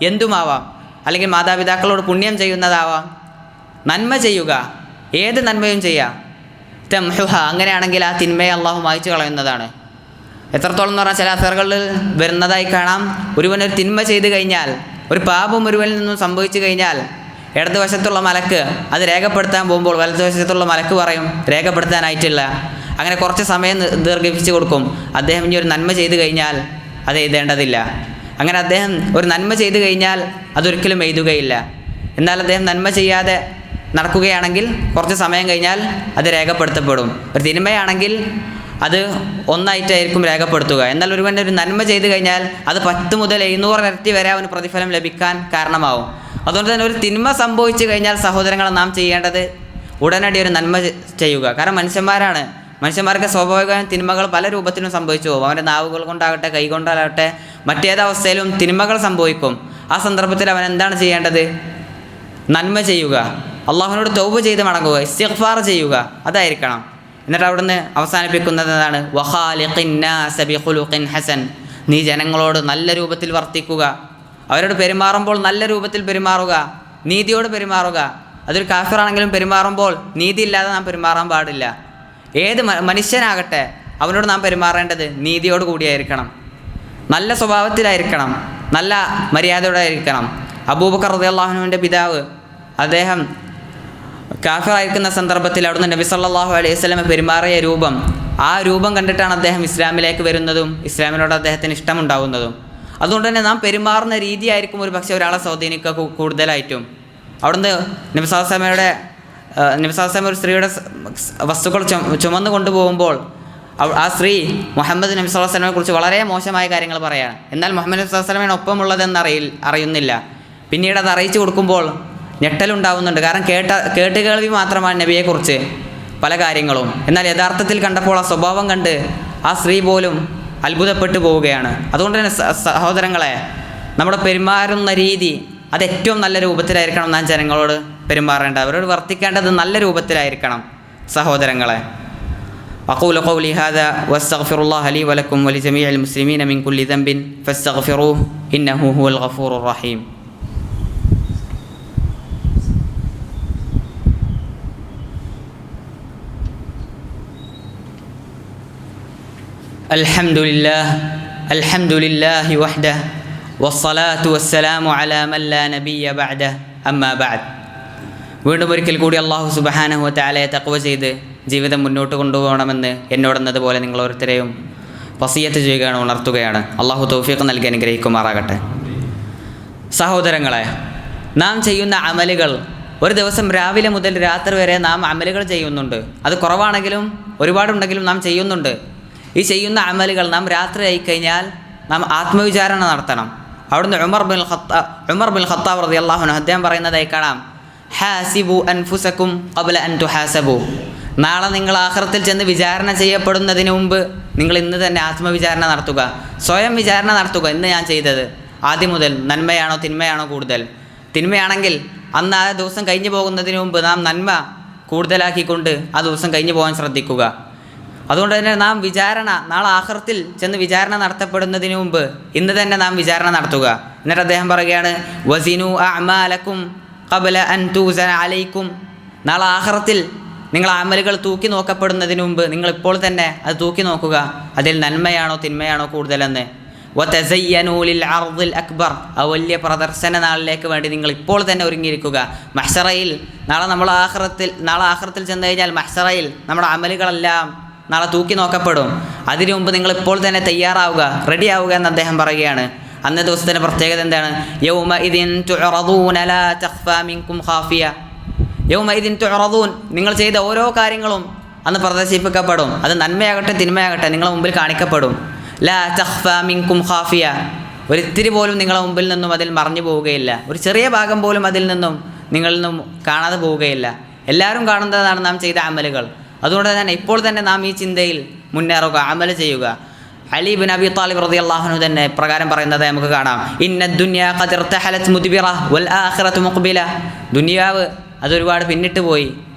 എന്തുമാവാം. അല്ലെങ്കിൽ മാതാപിതാക്കളോട് പുണ്യം ചെയ്യുന്നതാവാം. നന്മ ചെയ്യുക, ഏത് നന്മയും ചെയ്യുക. തംഹുഹ, അങ്ങനെയാണെങ്കിൽ ആ തിന്മയെ അള്ളാഹു മായ്ച്ചു കളയുന്നതാണ്. എത്രത്തോളം എന്ന് പറഞ്ഞാൽ ചില അസറുകളിൽ വരുന്നതായി കാണാം. ഒരുവനൊരു തിന്മ ചെയ്ത് കഴിഞ്ഞാൽ, ഒരു പാപം ഒരുവനിൽ നിന്നും സംഭവിച്ചു കഴിഞ്ഞാൽ, ഇടതുവശത്തുള്ള മലക്ക് അത് രേഖപ്പെടുത്താൻ പോകുമ്പോൾ വലതുവശത്തുള്ള മലക്ക് പറയും രേഖപ്പെടുത്താനായിട്ടില്ല. അങ്ങനെ കുറച്ച് സമയം ദീർഘിപ്പിച്ച് കൊടുക്കും. അദ്ദേഹം ഇനി ഒരു നന്മ ചെയ്ത് കഴിഞ്ഞാൽ അത് എഴുതേണ്ടതില്ല. അങ്ങനെ അദ്ദേഹം ഒരു നന്മ ചെയ്ത് കഴിഞ്ഞാൽ അതൊരിക്കലും എഴുതുകയില്ല. എന്നാൽ അദ്ദേഹം നന്മ ചെയ്യാതെ നടക്കുകയാണെങ്കിൽ കുറച്ച് സമയം കഴിഞ്ഞാൽ അത് രേഖപ്പെടുത്തപ്പെടും. ഒരു തിന്മയാണെങ്കിൽ അത് ഒന്നായിട്ടായിരിക്കും രേഖപ്പെടുത്തുക. എന്നാൽ ഒരുവൻ്റെ ഒരു നന്മ ചെയ്ത് കഴിഞ്ഞാൽ അത് 10 മുതൽ 700 ഇരട്ടി വരെ അവന് പ്രതിഫലം ലഭിക്കാൻ കാരണമാവും. അതുകൊണ്ട് തന്നെ ഒരു തിന്മ സംഭവിച്ചു കഴിഞ്ഞാൽ സഹോദരങ്ങളെ നാം ചെയ്യേണ്ടത് ഉടനടി ഒരു നന്മ ചെയ്യുക. കാരണം മനുഷ്യന്മാരാണ്, മനുഷ്യന്മാർക്ക് സ്വാഭാവികമായും തിന്മകൾ പല രൂപത്തിലും സംഭവിച്ചു പോകും. അവൻ്റെ നാവുകൾ കൊണ്ടാകട്ടെ, കൈ കൊണ്ടാകട്ടെ, മറ്റേതവസ്ഥയിലും തിന്മകൾ സംഭവിക്കും. ആ സന്ദർഭത്തിൽ അവൻ എന്താണ് ചെയ്യേണ്ടത്? നന്മ ചെയ്യുക, അള്ളാഹുവിനോട് തൗബ ചെയ്ത് മടങ്ങുക, ഇസ്തിഗ്ഫാർ ചെയ്യുക, അതായിരിക്കണം. എന്നിട്ട് അവിടുന്ന് അവസാനിപ്പിക്കുന്നത് എന്താണ്? വഖാലിഖിൻ നാസ ബിഖുലുഖിൻ ഹസൻ, നീ ജനങ്ങളോട് നല്ല രൂപത്തിൽ വർത്തിക്കുക. അവരോട് പെരുമാറുമ്പോൾ നല്ല രൂപത്തിൽ പെരുമാറുക, നീതിയോട് പെരുമാറുക. അതൊരു കാഫിറാണെങ്കിലും പെരുമാറുമ്പോൾ നീതിയില്ലാതെ നാം പെരുമാറാൻ പാടില്ല. ഏത് മനുഷ്യനാകട്ടെ അവനോട് നാം പെരുമാറേണ്ടത് നീതിയോട് കൂടിയായിരിക്കണം, നല്ല സ്വഭാവത്തിലായിരിക്കണം, നല്ല മര്യാദയോടെ ആയിരിക്കണം. അബൂബക്കർ റളിയല്ലാഹു അൻഹുവിൻ്റെ പിതാവ്, അദ്ദേഹം കാഫിറായിരിക്കുന്ന സന്ദർഭത്തിൽ അവിടുന്ന് നബി സല്ലല്ലാഹു അലൈഹി വസല്ലം പെരുമാറിയ രൂപം, ആ രൂപം കണ്ടിട്ടാണ് അദ്ദേഹം ഇസ്ലാമിലേക്ക് വരുന്നതും ഇസ്ലാമിനോട് അദ്ദേഹത്തിന് ഇഷ്ടമുണ്ടാകുന്നതും. അതുകൊണ്ട് തന്നെ നാം പെരുമാറുന്ന രീതിയായിരിക്കും ഒരു പക്ഷേ ഒരാളെ സ്വാധീനിക്കുക കൂടുതലായിട്ടും. അവിടുന്ന് നബി സല്ലല്ലാഹു അലൈഹി വസല്ലം ഒരു സ്ത്രീയുടെ വസ്തുക്കൾ ചുമന്നു കൊണ്ടുപോകുമ്പോൾ ആ സ്ത്രീ മുഹമ്മദ് നബി സല്ലല്ലാഹു അലൈഹി വസല്ലമയെ കുറിച്ച് വളരെ മോശമായ കാര്യങ്ങൾ പറയാണ്. എന്നാൽ മുഹമ്മദ് നബി സല്ലല്ലാഹു അലൈഹി വസല്ലമയാണ് ഒപ്പമുള്ളതെന്ന് അറിയുന്നില്ല. പിന്നീട് അത് അറിയിച്ചു കൊടുക്കുമ്പോൾ ഞെട്ടലുണ്ടാവുന്നുണ്ട്. കാരണം കേട്ടുകേൾവി മാത്രമാണ് നബിയെക്കുറിച്ച് പല കാര്യങ്ങളും. എന്നാൽ യഥാർത്ഥത്തിൽ കണ്ടപ്പോൾ ആ സ്വഭാവം കണ്ട് ആ സ്ത്രീ പോലും അത്ഭുതപ്പെട്ടു പോവുകയാണ്. അതുകൊണ്ട് തന്നെ സഹോദരങ്ങളെ, നമ്മുടെ പെരുമാറുന്ന രീതി അത് ഏറ്റവും നല്ല രൂപത്തിലായിരിക്കണം. നാം ജനങ്ങളോട് പെരുമാറേണ്ടത്, അവരോട് വർത്തിക്കേണ്ടത് നല്ല രൂപത്തിലായിരിക്കണം സഹോദരങ്ങളെ. അഖൂലു ഖൗലി ഹാദാ വസ്തഗ്ഫിറുല്ലാഹ ലീ വലക്കും വലിജമീഇൽ മുസ്ലിമീന മിൻ കുല്ലി ദംബിൻ ഫസ്തഗ്ഫിറൂഹു ഇന്നഹു ഹുവൽ ഗഫൂറുർ റഹീം. അൽഹംദുലില്ലാഹി വഹ്ദഹു വസ്സലാത്തു വസ്സലാമു അലാ മൻ ലാ നബിയ്യ ബഅദഹു അമ്മാ ബഅദ്. വീണ്ടും ഒരിക്കൽ കൂടി അല്ലാഹു സുബ്ഹാനഹു വ തആലയെ തഖ്വ ചെയ്ത് ജീവിതം മുന്നോട്ട് കൊണ്ടുപോകണമെന്ന് എന്നോടെന്നതുപോലെ നിങ്ങൾ ഓരോരുത്തരെയും വസിയത്ത് ചെയ്യുകയാണ്, ഉണർത്തുകയാണ്. അല്ലാഹു തൗഫീഖ് നൽകി അനുഗ്രഹിക്കുമാറാകട്ടെ. സഹോദരങ്ങളെ, നാം ചെയ്യുന്ന അമലുകൾ, ഒരു ദിവസം രാവിലെ മുതൽ രാത്രി വരെ നാം അമലുകൾ ചെയ്യുന്നുണ്ട്. അത് കുറവാണെങ്കിലും ഒരുപാടുണ്ടെങ്കിലും നാം ചെയ്യുന്നുണ്ട്. ഈ ചെയ്യുന്ന അമലുകൾ നാം രാത്രി ആയിക്കഴിഞ്ഞാൽ നാം ആത്മവിചാരണ നടത്തണം. അവിടുന്ന് ഉമർ ബിൻ ഖത്താബ് റളിയല്ലാഹു അൻഹു അദ്ദേഹം പറയുന്നതായി കാണാം, ഹാസിബു അൻഫുസക്കും ഖബ്ല അൻ തുഹാസബു. നാളെ നിങ്ങൾ ആഖിറത്തിൽ ചെന്ന് വിചാരണ ചെയ്യപ്പെടുന്നതിന് മുമ്പ് നിങ്ങൾ ഇന്ന് തന്നെ ആത്മവിചാരണ നടത്തുക, സ്വയം വിചാരണ നടത്തുക. ഇന്ന് ഞാൻ ചെയ്തത് ആദ്യം മുതൽ നന്മയാണോ തിന്മയാണോ കൂടുതൽ? തിന്മയാണെങ്കിൽ അന്ന് ആ ദിവസം കഴിഞ്ഞു പോകുന്നതിന് മുമ്പ് നാം നന്മ കൂടുതലാക്കിക്കൊണ്ട് ആ ദിവസം കഴിഞ്ഞു പോകാൻ ശ്രദ്ധിക്കുക. അതുകൊണ്ട് തന്നെ നാം വിചാരണ, നാളെ ആഖിറത്തിൽ ചെന്ന് വിചാരണ നടത്തപ്പെടുന്നതിന് മുമ്പ് ഇന്ന് തന്നെ നാം വിചാരണ നടത്തുക. എന്നിട്ട് അദ്ദേഹം പറയുകയാണ്, വസിനു അഅമാലക്കും ഖബ്ല അൻ തൂസന അലൈക്കും. നാളെ ആഖിറത്തിൽ നിങ്ങൾ അമലുകൾ തൂക്കി നോക്കപ്പെടുന്നതിന് മുമ്പ് നിങ്ങൾ ഇപ്പോൾ തന്നെ അത് തൂക്കി നോക്കുക, അതിൽ നന്മയാണോ തിന്മയാണോ കൂടുതലെന്ന്. വതസയ്യനൂ ലിൽ അർദിൽ അക്ബർ, ആ വലിയ പ്രദർശന നാളിലേക്ക് വേണ്ടി നിങ്ങൾ ഇപ്പോൾ തന്നെ ഒരുങ്ങിയിരിക്കുക. മഹ്ശറയിൽ നാളെ ആഖിറത്തിൽ ചെന്ന് കഴിഞ്ഞാൽ മഹ്ശറയിൽ നമ്മുടെ അമലുകളെല്ലാം നാളെ തൂക്കി നോക്കപ്പെടും. അതിനു മുമ്പ് നിങ്ങൾ ഇപ്പോൾ തന്നെ തയ്യാറാവുക, റെഡി ആവുക എന്ന് അദ്ദേഹം പറയുകയാണ്. അന്നേ ദിവസത്തിൻ്റെ പ്രത്യേകത എന്താണ്? യൗമഇദിൻ തുഅറദൂന ലാ തഖ്ഫാ മിൻകും ഖാഫിയ. യൗമഇദിൻ തുഅറദൂൻ, നിങ്ങൾ ചെയ്ത ഓരോ കാര്യങ്ങളും അന്ന് പ്രദർശിപ്പിക്കപ്പെടും. അത് നന്മയാകട്ടെ തിന്മയാകട്ടെ നിങ്ങളുടെ മുമ്പിൽ കാണിക്കപ്പെടും. ലാ തഖ്ഫാ മിൻകും ഖാഫിയ, ഒരിത്തിരി പോലും നിങ്ങളുടെ മുമ്പിൽ നിന്നും അതിൽ മറഞ്ഞു പോവുകയില്ല. ഒരു ചെറിയ ഭാഗം പോലും അതിൽ നിന്നും നിങ്ങളിൽ നിന്നും കാണാതെ പോവുകയില്ല. എല്ലാവരും കാണുന്നതാണ് നാം ചെയ്ത അമലുകൾ. അതുകൊണ്ട് തന്നെ ഇപ്പോൾ തന്നെ നാം ഈ ചിന്തയിൽ മുന്നേറുക, അമൽ ചെയ്യുക. അലി ഇബ്നു അബി ത്വാലിബ് റളിയല്ലാഹു അൻഹു തന്നെ പ്രകാരം പറയുന്നത് നമുക്ക് കാണാം. ഇന്ന ദുനിയ ഖദ് ഇർതഹലത് മുദ്ബിറ വൽ ആഖിറതു മുഖ്ബില. ദുനിയാവ് അതൊരുപാട് പിന്നിട്ട് പോയി,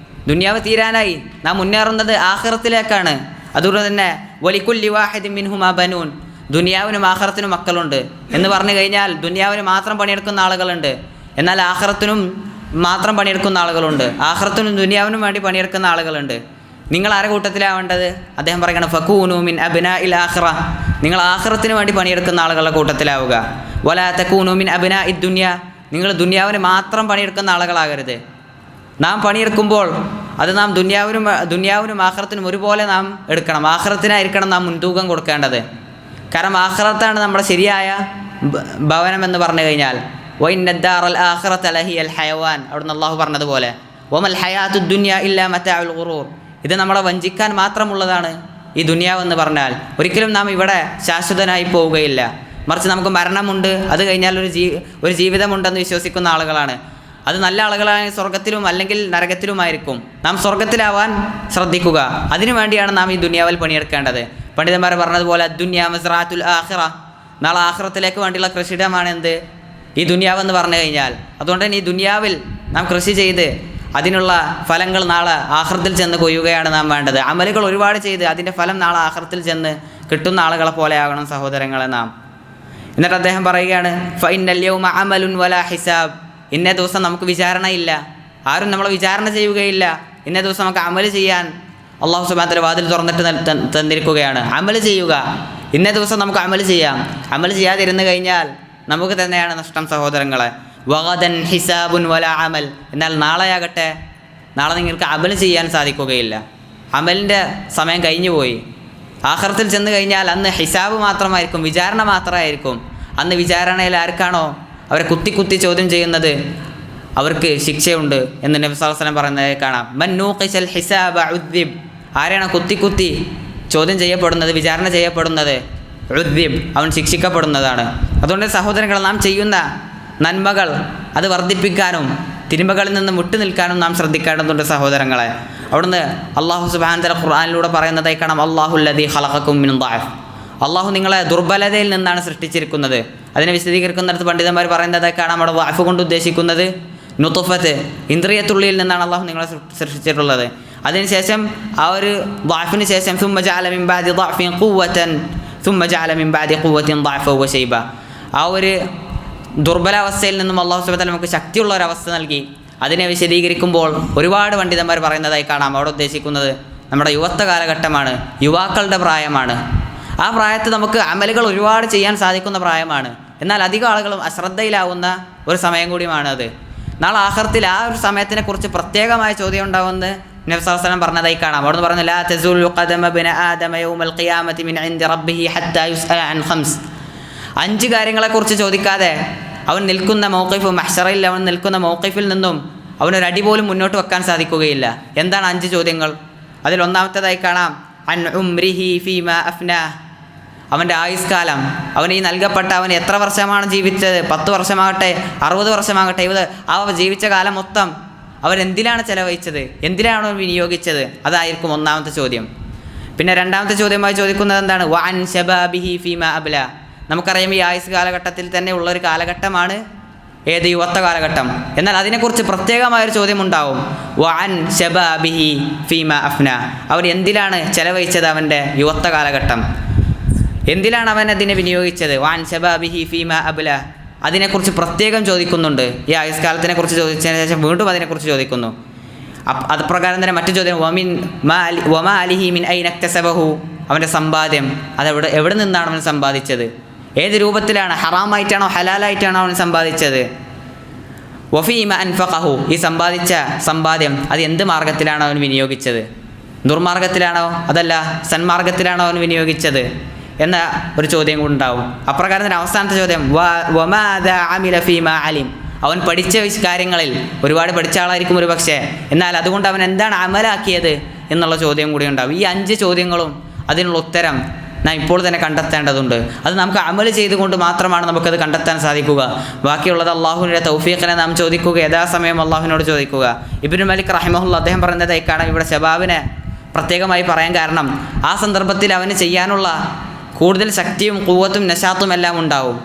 ദുനിയാവ് തീരാനായി. നാം മുന്നേറുന്നത് ആഖിറത്തിലേക്കാണ്. അതുകൊണ്ട് തന്നെ വലികുല്ലി വാഹിദിൻ മിൻഹുമാ ബനൂൻ, ദുനിയാവിനും ആഖിറത്തിനും മക്കളുണ്ട് എന്ന് പറഞ്ഞു കഴിഞ്ഞാൽ ദുനിയാവിന് മാത്രം പണിയെടുക്കുന്ന ആളുകളുണ്ട്, എന്നാൽ ആഖിറത്തിനും മാത്രം പണിയെടുക്കുന്ന ആളുകളുണ്ട്. ആഖിറത്തിനും ദുനിയാവിനും വേണ്ടി പണിയെടുക്കുന്ന ആളുകളുണ്ട്. നിങ്ങൾ ആരുടെ കൂട്ടത്തിലാവേണ്ടത്? അദ്ദേഹം പറയുകയാണ് ഫകൂനു മിൻ അബ്നാഇൽ ആഖിറ, നിങ്ങൾ ആഖിറത്തിന് വേണ്ടി പണിയെടുക്കുന്ന ആളുകളുടെ കൂട്ടത്തിലാവുക. വലാ തകൂനു മിൻ അബ്നാഇദ് ദുനിയ, നിങ്ങൾ ദുനിയാവിന് മാത്രം പണിയെടുക്കുന്ന ആളുകളാകരുത്. നാം പണിയെടുക്കുമ്പോൾ അത് നാം ദുനിയാവിനും ആഖിറത്തിനും ഒരുപോലെ നാം എടുക്കണം. ആഖിറത്തിനായിരിക്കണം നാം മുൻതൂക്കം കൊടുക്കേണ്ടത്. കാരണം ആഖിറത്താണ് നമ്മുടെ ശരിയായ ഭവനം എന്ന് പറഞ്ഞു കഴിഞ്ഞാൽ. വഇന്നദ്ദാറൽ ആഖിറത ലഹിയൽ ഹയവാൻ, അവിടുന്ന് അല്ലാഹു പറഞ്ഞതുപോലെ വമൽ ഹയാത്തുദ് ദുനിയ ഇല്ലാ മതാഉൽ ഖുറൂർ, ഇത് നമ്മളെ വഞ്ചിക്കാൻ മാത്രമുള്ളതാണ് ഈ ദുനിയാവെന്ന് പറഞ്ഞാൽ. ഒരിക്കലും നാം ഇവിടെ ശാശ്വതനായി പോവുകയില്ല. മറിച്ച് നമുക്ക് മരണമുണ്ട്, അത് കഴിഞ്ഞാൽ ഒരു ജീവിതമുണ്ടെന്ന് വിശ്വസിക്കുന്ന ആളുകളാണ്. അത് നല്ല ആളുകളാണെങ്കിൽ സ്വർഗത്തിലും അല്ലെങ്കിൽ നരകത്തിലുമായിരിക്കും. നാം സ്വർഗത്തിലാവാൻ ശ്രദ്ധിക്കുക. അതിനു വേണ്ടിയാണ് നാം ഈ ദുനിയാവിൽ പണിയെടുക്കേണ്ടത്. പണ്ഡിതന്മാർ പറഞ്ഞതുപോലെ ദുനിയ മസ്റാത്തുൽ ആഖിറ, നാളെ ആഖിറത്തിലേക്ക് വേണ്ടിയുള്ള കൃഷിയിടമാണ് എന്ത്? ഈ ദുനിയാവെന്ന് പറഞ്ഞു കഴിഞ്ഞാൽ. അതുകൊണ്ട് തന്നെ ഈ ദുനിയാവിൽ നാം കൃഷി ചെയ്ത് അതിനുള്ള ഫലങ്ങൾ നാളെ ആഖിറത്തിൽ ചെന്ന് കൊയ്യുകയാണ് നാം വേണ്ടത്. അമലുകൾ ഒരുപാട് ചെയ്ത് അതിൻ്റെ ഫലം നാളെ ആഖിറത്തിൽ ചെന്ന് കിട്ടുന്ന ആളുകളെ പോലെ ആകണം സഹോദരങ്ങളെ നാം. എന്നിട്ട് അദ്ദേഹം പറയുകയാണ് ഫഇന്നൽ യൗമ അമലുൻ വലാ ഹിസാബ്, ഇന്നേ ദിവസം നമുക്ക് വിചാരണയില്ല, ആരും നമ്മളെ വിചാരണ ചെയ്യുകയില്ല. ഇന്നേ ദിവസം നമുക്ക് അമൽ ചെയ്യാൻ അല്ലാഹു സുബ്ഹാനഹു വ തആല വാതിൽ തുറന്നിട്ട് തന്നിരിക്കുകയാണ്. അമൽ ചെയ്യുക, ഇന്നേ ദിവസം നമുക്ക് അമൽ ചെയ്യാം. അമൽ ചെയ്യാതിരുന്നു കഴിഞ്ഞാൽ നമുക്ക് തന്നെയാണ് നഷ്ടം സഹോദരങ്ങളെ. വഗദൻ ഹിസാബുൻ വലാ അമൽ, എന്നാൽ നാളെയാകട്ടെ, നാളെ നിങ്ങൾക്ക് അമൽ ചെയ്യാൻ സാധിക്കുകയില്ല. അമലിൻ്റെ സമയം കഴിഞ്ഞു പോയി. ആഖിറത്തിൽ ചെന്ന് കഴിഞ്ഞാൽ അന്ന് ഹിസാബ് മാത്രമായിരിക്കും, വിചാരണ മാത്രമായിരിക്കും. അന്ന് വിചാരണയിൽ ആർക്കാണോ അവരെ കുത്തി ചോദ്യം ചെയ്യുന്നത് അവർക്ക് ശിക്ഷയുണ്ട് എന്ന് നബി സല്ലല്ലാഹു അലൈഹി വസല്ലം പറയുന്നത് കാണാം. മൻ നൂഖിശൽ ഹിസാബ ഉദ്ദിബ്, ആരാണ് കുത്തി ചോദ്യം ചെയ്യപ്പെടുന്നത്, വിചാരണ ചെയ്യപ്പെടുന്നത്, ഉദ്ദിബ്, അവൻ ശിക്ഷിക്കപ്പെടുന്നതാണ്. അതുകൊണ്ട് സഹോദരങ്ങൾ, നാം ചെയ്യുന്ന നന്മകൾ അത് വർദ്ധിപ്പിക്കാനും തിന്മകളിൽ നിന്ന് വിട്ടു നിൽക്കാനും നാം ശ്രദ്ധിക്കേണ്ടതുണ്ട് സഹോദരങ്ങളെ. അവിടുന്ന് അല്ലാഹു സുബ്ഹാനഹു വ തആല ഖുർആനിലൂടെ പറയുന്നതായി കാണാം, അല്ലാഹുല്ലദീ ഖലഖക്കും മിൻ ദഅഫ്, അള്ളാഹു നിങ്ങളെ ദുർബലതയിൽ നിന്നാണ് സൃഷ്ടിച്ചിരിക്കുന്നത്. അതിനെ വിശദീകരിക്കുന്നിടത്ത് പണ്ഡിതന്മാർ പറയുന്നതായി കാണാം, അവിടെ ദഅഫ് കൊണ്ട് ഉദ്ദേശിക്കുന്നത് നുത്ഫത്ത്, ഇന്ദ്രിയത്തുള്ളിയിൽ നിന്നാണ് അള്ളാഹു നിങ്ങളെ സൃഷ്ടിച്ചിട്ടുള്ളത്. അതിനുശേഷം ആ ഒരു ദഅഫിന് ശേഷം സുമ്മ ജഅല മിൻ ബഅദി ദഅഫിൻ ഖുവ്വതൻ സുമ്മ ജഅല മിൻ ബഅദി ഖുവ്വത്തിൻ ദഅഫൻ വ ശൈബ, ആ ഒരു ദുർബലാവസ്ഥയിൽ നിന്നും അള്ളാഹു സുബ്ഹാനഹു വ തആല നമുക്ക് ശക്തിയുള്ള ഒരവസ്ഥ നൽകി. അതിനെ വിശദീകരിക്കുമ്പോൾ ഒരുപാട് പണ്ഡിതന്മാർ പറയുന്നതായി കാണാം, അവിടെ ഉദ്ദേശിക്കുന്നത് നമ്മുടെ യുവത്വ കാലഘട്ടമാണ്, യുവാക്കളുടെ പ്രായമാണ്. ആ പ്രായത്തിൽ നമുക്ക് അമലുകൾ ഒരുപാട് ചെയ്യാൻ സാധിക്കുന്ന പ്രായമാണ്. എന്നാൽ അധികം ആളുകളും അശ്രദ്ധയിലാവുന്ന ഒരു സമയം കൂടിയാണ് അത്. നാളെ ആഖിറത്തിൽ ആ ഒരു സമയത്തിനെ കുറിച്ച് പ്രത്യേകമായ ചോദ്യം ഉണ്ടാവുമെന്ന് നബി സല്ലല്ലാഹു അലൈഹി വസല്ലം പറഞ്ഞതായി കാണാം. അവിടുന്ന് പറഞ്ഞു, ലാ തസൂലു ഖദമ ഇബ്ന ആദമ യൗമൽ ഖിയാമത്തി മിൻ ഇൻദി റബ്ബിഹി ഹത്താ യുസ്അല അൻ ഖംസ്, 5 കാര്യങ്ങളെക്കുറിച്ച് ചോദിക്കാതെ അവൻ നിൽക്കുന്ന മൗഖിഫ്, മഹ്ശറയിൽ അവൻ നിൽക്കുന്ന മൗഖിഫിൽ നിന്നും അവനൊരടി പോലും മുന്നോട്ട് വെക്കാൻ സാധിക്കുകയില്ല. എന്താണ് 5 ചോദ്യങ്ങൾ? അതിൽ ഒന്നാമത്തേതായി കാണാം, അൻ ഉംരിഹി ഫീമാ അഫ്നാഹ്, അവൻ്റെ ആയുഷ്കാലം, അവൻ ഈ നൽകപ്പെട്ട അവൻ എത്ര വർഷമാണ് ജീവിച്ചത്, 10 വർഷമാകട്ടെ 60 വർഷമാകട്ടെ, ആ ജീവിച്ച കാലം മൊത്തം അവൻ എന്തിനാണ് ചെലവഴിച്ചത്, എന്തിനാണ് അവൻ വിനിയോഗിച്ചത്, അതായിരിക്കും ഒന്നാമത്തെ ചോദ്യം. പിന്നെ രണ്ടാമത്തെ ചോദ്യമായി ചോദിക്കുന്നത് എന്താണ്, വഅൻ ശബാബിഹി ഫീമാ അബ്ല, നമുക്കറിയാം ഈ ആയുസ് കാലഘട്ടത്തിൽ തന്നെ ഉള്ളൊരു കാലഘട്ടമാണ് ഏത്, യുവത്വ കാലഘട്ടം. എന്നാൽ അതിനെക്കുറിച്ച് പ്രത്യേകമായൊരു ചോദ്യമുണ്ടാവും, വഅൻ ശബാബിഹി ഫീമാ അഫ്ന, അവൻ എന്തിലാണ് ചെലവഴിച്ചത്, അവൻ്റെ യുവത്വ കാലഘട്ടം എന്തിലാണ് അവൻ അതിനെ വിനിയോഗിച്ചത്. വഅൻ ശബാബിഹി ഫീമാ അബ്ല, അതിനെക്കുറിച്ച് പ്രത്യേകം ചോദിക്കുന്നുണ്ട്. ഈ ആയുഷ്കാലത്തിനെ കുറിച്ച് ചോദിച്ചതിന് ശേഷം വീണ്ടും അതിനെക്കുറിച്ച് ചോദിക്കുന്നു. അത് പ്രകാരം തന്നെ മറ്റു ചോദ്യം, വമാ അലിഹി മിൻ ഐന ഇക്തസബഹു, അവൻ്റെ സമ്പാദ്യം എവിടെ നിന്നാണ് അവൻ സമ്പാദിച്ചത്, ഏത് രൂപത്തിലാണ്? ഹറാമായിട്ടാണോ ഹലാലായിട്ടാണോ അവൻ സമ്പാദിച്ചത്? വഫീമ അൻഫഖഹു, ഈ സമ്പാദിച്ച സമ്പാദ്യം അത് എന്ത് മാർഗത്തിലാണ് അവൻ വിനിയോഗിച്ചത്? ദുർമാർഗത്തിലാണോ അതല്ല സന്മാർഗത്തിലാണോ അവൻ വിനിയോഗിച്ചത് എന്ന ഒരു ചോദ്യം കൂടെ ഉണ്ടാവും. അപ്രകാരം തന്നെ അവസാനത്തെ ചോദ്യം വമാദാ അമില ഫീമാ അലിം, അവൻ പഠിച്ച കാര്യങ്ങളിൽ ഒരുപാട് പഠിച്ച ആളായിരിക്കും ഒരു പക്ഷേ, എന്നാൽ അതുകൊണ്ട് അവൻ എന്താണ് അമലാക്കിയത് എന്നുള്ള ചോദ്യം കൂടി ഉണ്ടാവും. ഈ 5 ചോദ്യങ്ങളും അതിനുള്ള ഉത്തരം നാം ഇപ്പോൾ തന്നെ കണ്ടെത്തേണ്ടതുണ്ട്. അത് നമുക്ക് അമൽ ചെയ്തുകൊണ്ട് മാത്രമാണ് നമുക്കത് കണ്ടെത്താൻ സാധിക്കുക. ബാക്കിയുള്ളത് അള്ളാഹുവിൻ്റെ തൗഫീഖിനെ നാം ചോദിക്കുക, യഥാസമയം അള്ളാഹുവിനോട് ചോദിക്കുക. ഇബ്നു മലിക് റഹിമഹുല്ലാ അദ്ദേഹം പറയുന്നതായി കാണാം, ഇവിടെ ശബാബിനെ പ്രത്യേകമായി പറയാൻ കാരണം ആ സന്ദർഭത്തിൽ അവന് ചെയ്യാനുള്ള കൂടുതൽ ശക്തിയും ഖുവ്വത്തും നശാത്തും എല്ലാം ഉണ്ടാവും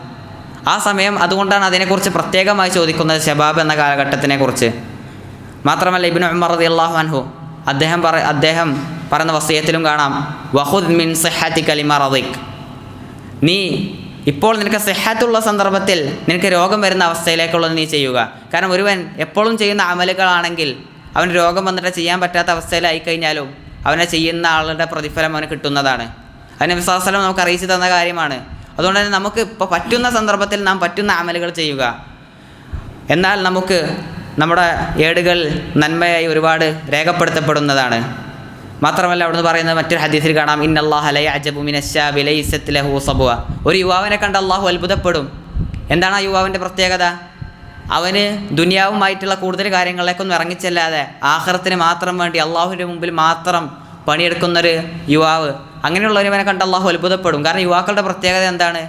ആ സമയം. അതുകൊണ്ടാണ് അതിനെക്കുറിച്ച് പ്രത്യേകമായി ചോദിക്കുന്നത്, ശബാബ് എന്ന കാലഘട്ടത്തിനെക്കുറിച്ച്. മാത്രമല്ല ഇബ്നു ഉമർ റളിയല്ലാഹു അൻഹു അദ്ദേഹം പറയുന്ന വസിയത്തിലും കാണാം, വഖുദ് മിൻ സിഹ്ഹതിക ലിമറദിക്, നീ ഇപ്പോൾ നിനക്ക് സിഹ്ഹത്തുള്ള സന്ദർഭത്തിൽ നിനക്ക് രോഗം വരുന്ന അവസ്ഥയിലേക്കുള്ളത് നീ ചെയ്യുക. കാരണം ഒരുവൻ എപ്പോഴും ചെയ്യുന്ന അമലുകളാണെങ്കിൽ അവന് രോഗം വന്നിട്ട് ചെയ്യാൻ പറ്റാത്ത അവസ്ഥയിലായി കഴിഞ്ഞാലും അവനെ ചെയ്യുന്ന ആളുടെ പ്രതിഫലം അവന് കിട്ടുന്നതാണ്. അത് നബി സല്ലല്ലാഹു അലൈഹി വസല്ലം നമുക്ക് അറിയിച്ചു തന്ന കാര്യമാണ്. അതുകൊണ്ട് തന്നെ നമുക്ക് ഇപ്പോൾ പറ്റുന്ന സന്ദർഭത്തിൽ നാം പറ്റുന്ന അമലുകൾ ചെയ്യുക. എന്നാൽ നമുക്ക് നമ്മുടെ ഏടുകൾ നന്മയായി ഒരുപാട് രേഖപ്പെടുത്തപ്പെടുന്നതാണ്. മാത്രമല്ല അവിടുന്ന് പറയുന്നത് മറ്റൊരു ഹദീസിൽ കാണാം, ഇന്നല്ലാഹ ലയഅജബു മിനശ്ശാബി ലൈസത് ലഹു സബ്വ, ഒരു യുവാവിനെ കണ്ട് അള്ളാഹു അത്ഭുതപ്പെടും. എന്താണ് ആ യുവാവിൻ്റെ പ്രത്യേകത? അവന് ദുനിയാവുമായിട്ടുള്ള കൂടുതൽ കാര്യങ്ങളിലേക്കൊന്നും ഇറങ്ങിച്ചെല്ലാതെ ആഖിറത്തിന് മാത്രം വേണ്ടി അള്ളാഹുവിൻ്റെ മുമ്പിൽ മാത്രം പണിയെടുക്കുന്നൊരു യുവാവ്, അങ്ങനെയുള്ള ഒരുവനെ കണ്ട് അള്ളാഹു അത്ഭുതപ്പെടും. കാരണം യുവാക്കളുടെ പ്രത്യേകത എന്താണ്?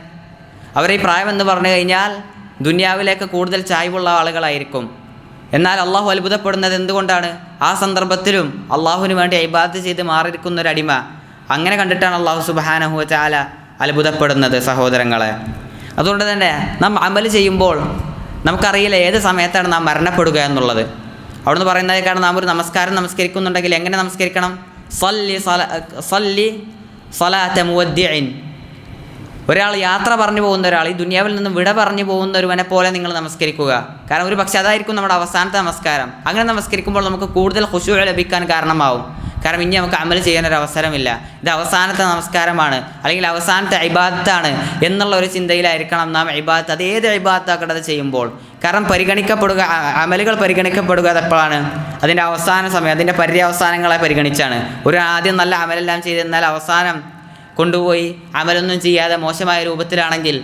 അവരെ ഈ പ്രായം എന്ന് പറഞ്ഞു കഴിഞ്ഞാൽ ദുനിയാവിലേക്ക് കൂടുതൽ ചായ്വുള്ള ആളുകളായിരിക്കും. എന്നാൽ അള്ളാഹു അത്ഭുതപ്പെടുന്നത് എന്തുകൊണ്ടാണ്? ആ സന്ദർഭത്തിലും അള്ളാഹുവിന് വേണ്ടി ഇബാദത്ത് ചെയ്ത് മാറിയിരിക്കുന്നൊരടിമ. അങ്ങനെ കണ്ടിട്ടാണ് അള്ളാഹു സുബ്ഹാനഹു വ തആല അത്ഭുതപ്പെടുന്നത് സഹോദരങ്ങളെ. അതുകൊണ്ട് തന്നെ നാം അമൽ ചെയ്യുമ്പോൾ നമുക്കറിയില്ല ഏത് സമയത്താണ് നാം മരണപ്പെടുക എന്നുള്ളത്. അവിടുന്ന് പറയുന്നതിനേക്കാണ് നാം ഒരു നമസ്കരിക്കുന്നുണ്ടെങ്കിൽ എങ്ങനെ നമസ്കരിക്കണം? സല്ലി സലാത്ത മുവദ്ദിഇൻ, ഒരാൾ യാത്ര പറഞ്ഞു പോകുന്ന ഒരാൾ, ഈ ദുനിയാവിൽ നിന്ന് വിട പറഞ്ഞു പോകുന്ന ഒരുവനെ പോലെ നിങ്ങൾ നമസ്കരിക്കുക. കാരണം ഒരു പക്ഷേ അതായിരിക്കും നമ്മുടെ അവസാനത്തെ നമസ്കാരം. അങ്ങനെ നമസ്കരിക്കുമ്പോൾ നമുക്ക് കൂടുതൽ ഖുശൂ ലഭിക്കാൻ കാരണമാവും. കാരണം ഇനി നമുക്ക് അമൽ ചെയ്യാനൊരു അവസരമില്ല, ഇത് അവസാനത്തെ നമസ്കാരമാണ് അല്ലെങ്കിൽ അവസാനത്തെ ഇബാദത്താണ് എന്നുള്ള ഒരു ചിന്തയിലായിരിക്കണം നാം ഇബാദത്ത്, അത് ഏത് ഇബാദത്താക്കട്ടത് ചെയ്യുമ്പോൾ. കാരണം അമലുകൾ പരിഗണിക്കപ്പെടുക എപ്പോഴാണ്? അതിൻ്റെ അവസാന സമയം, അതിൻ്റെ പര്യവസാനങ്ങളെ പരിഗണിച്ചാണ്. ഒരു ആദ്യം നല്ല അമലെല്ലാം ചെയ്തെന്നാൽ അവസാനം കൊണ്ടുപോയി അമലൊന്നും ചെയ്യാതെ മോശമായ രൂപത്തിലാണെങ്കിൽ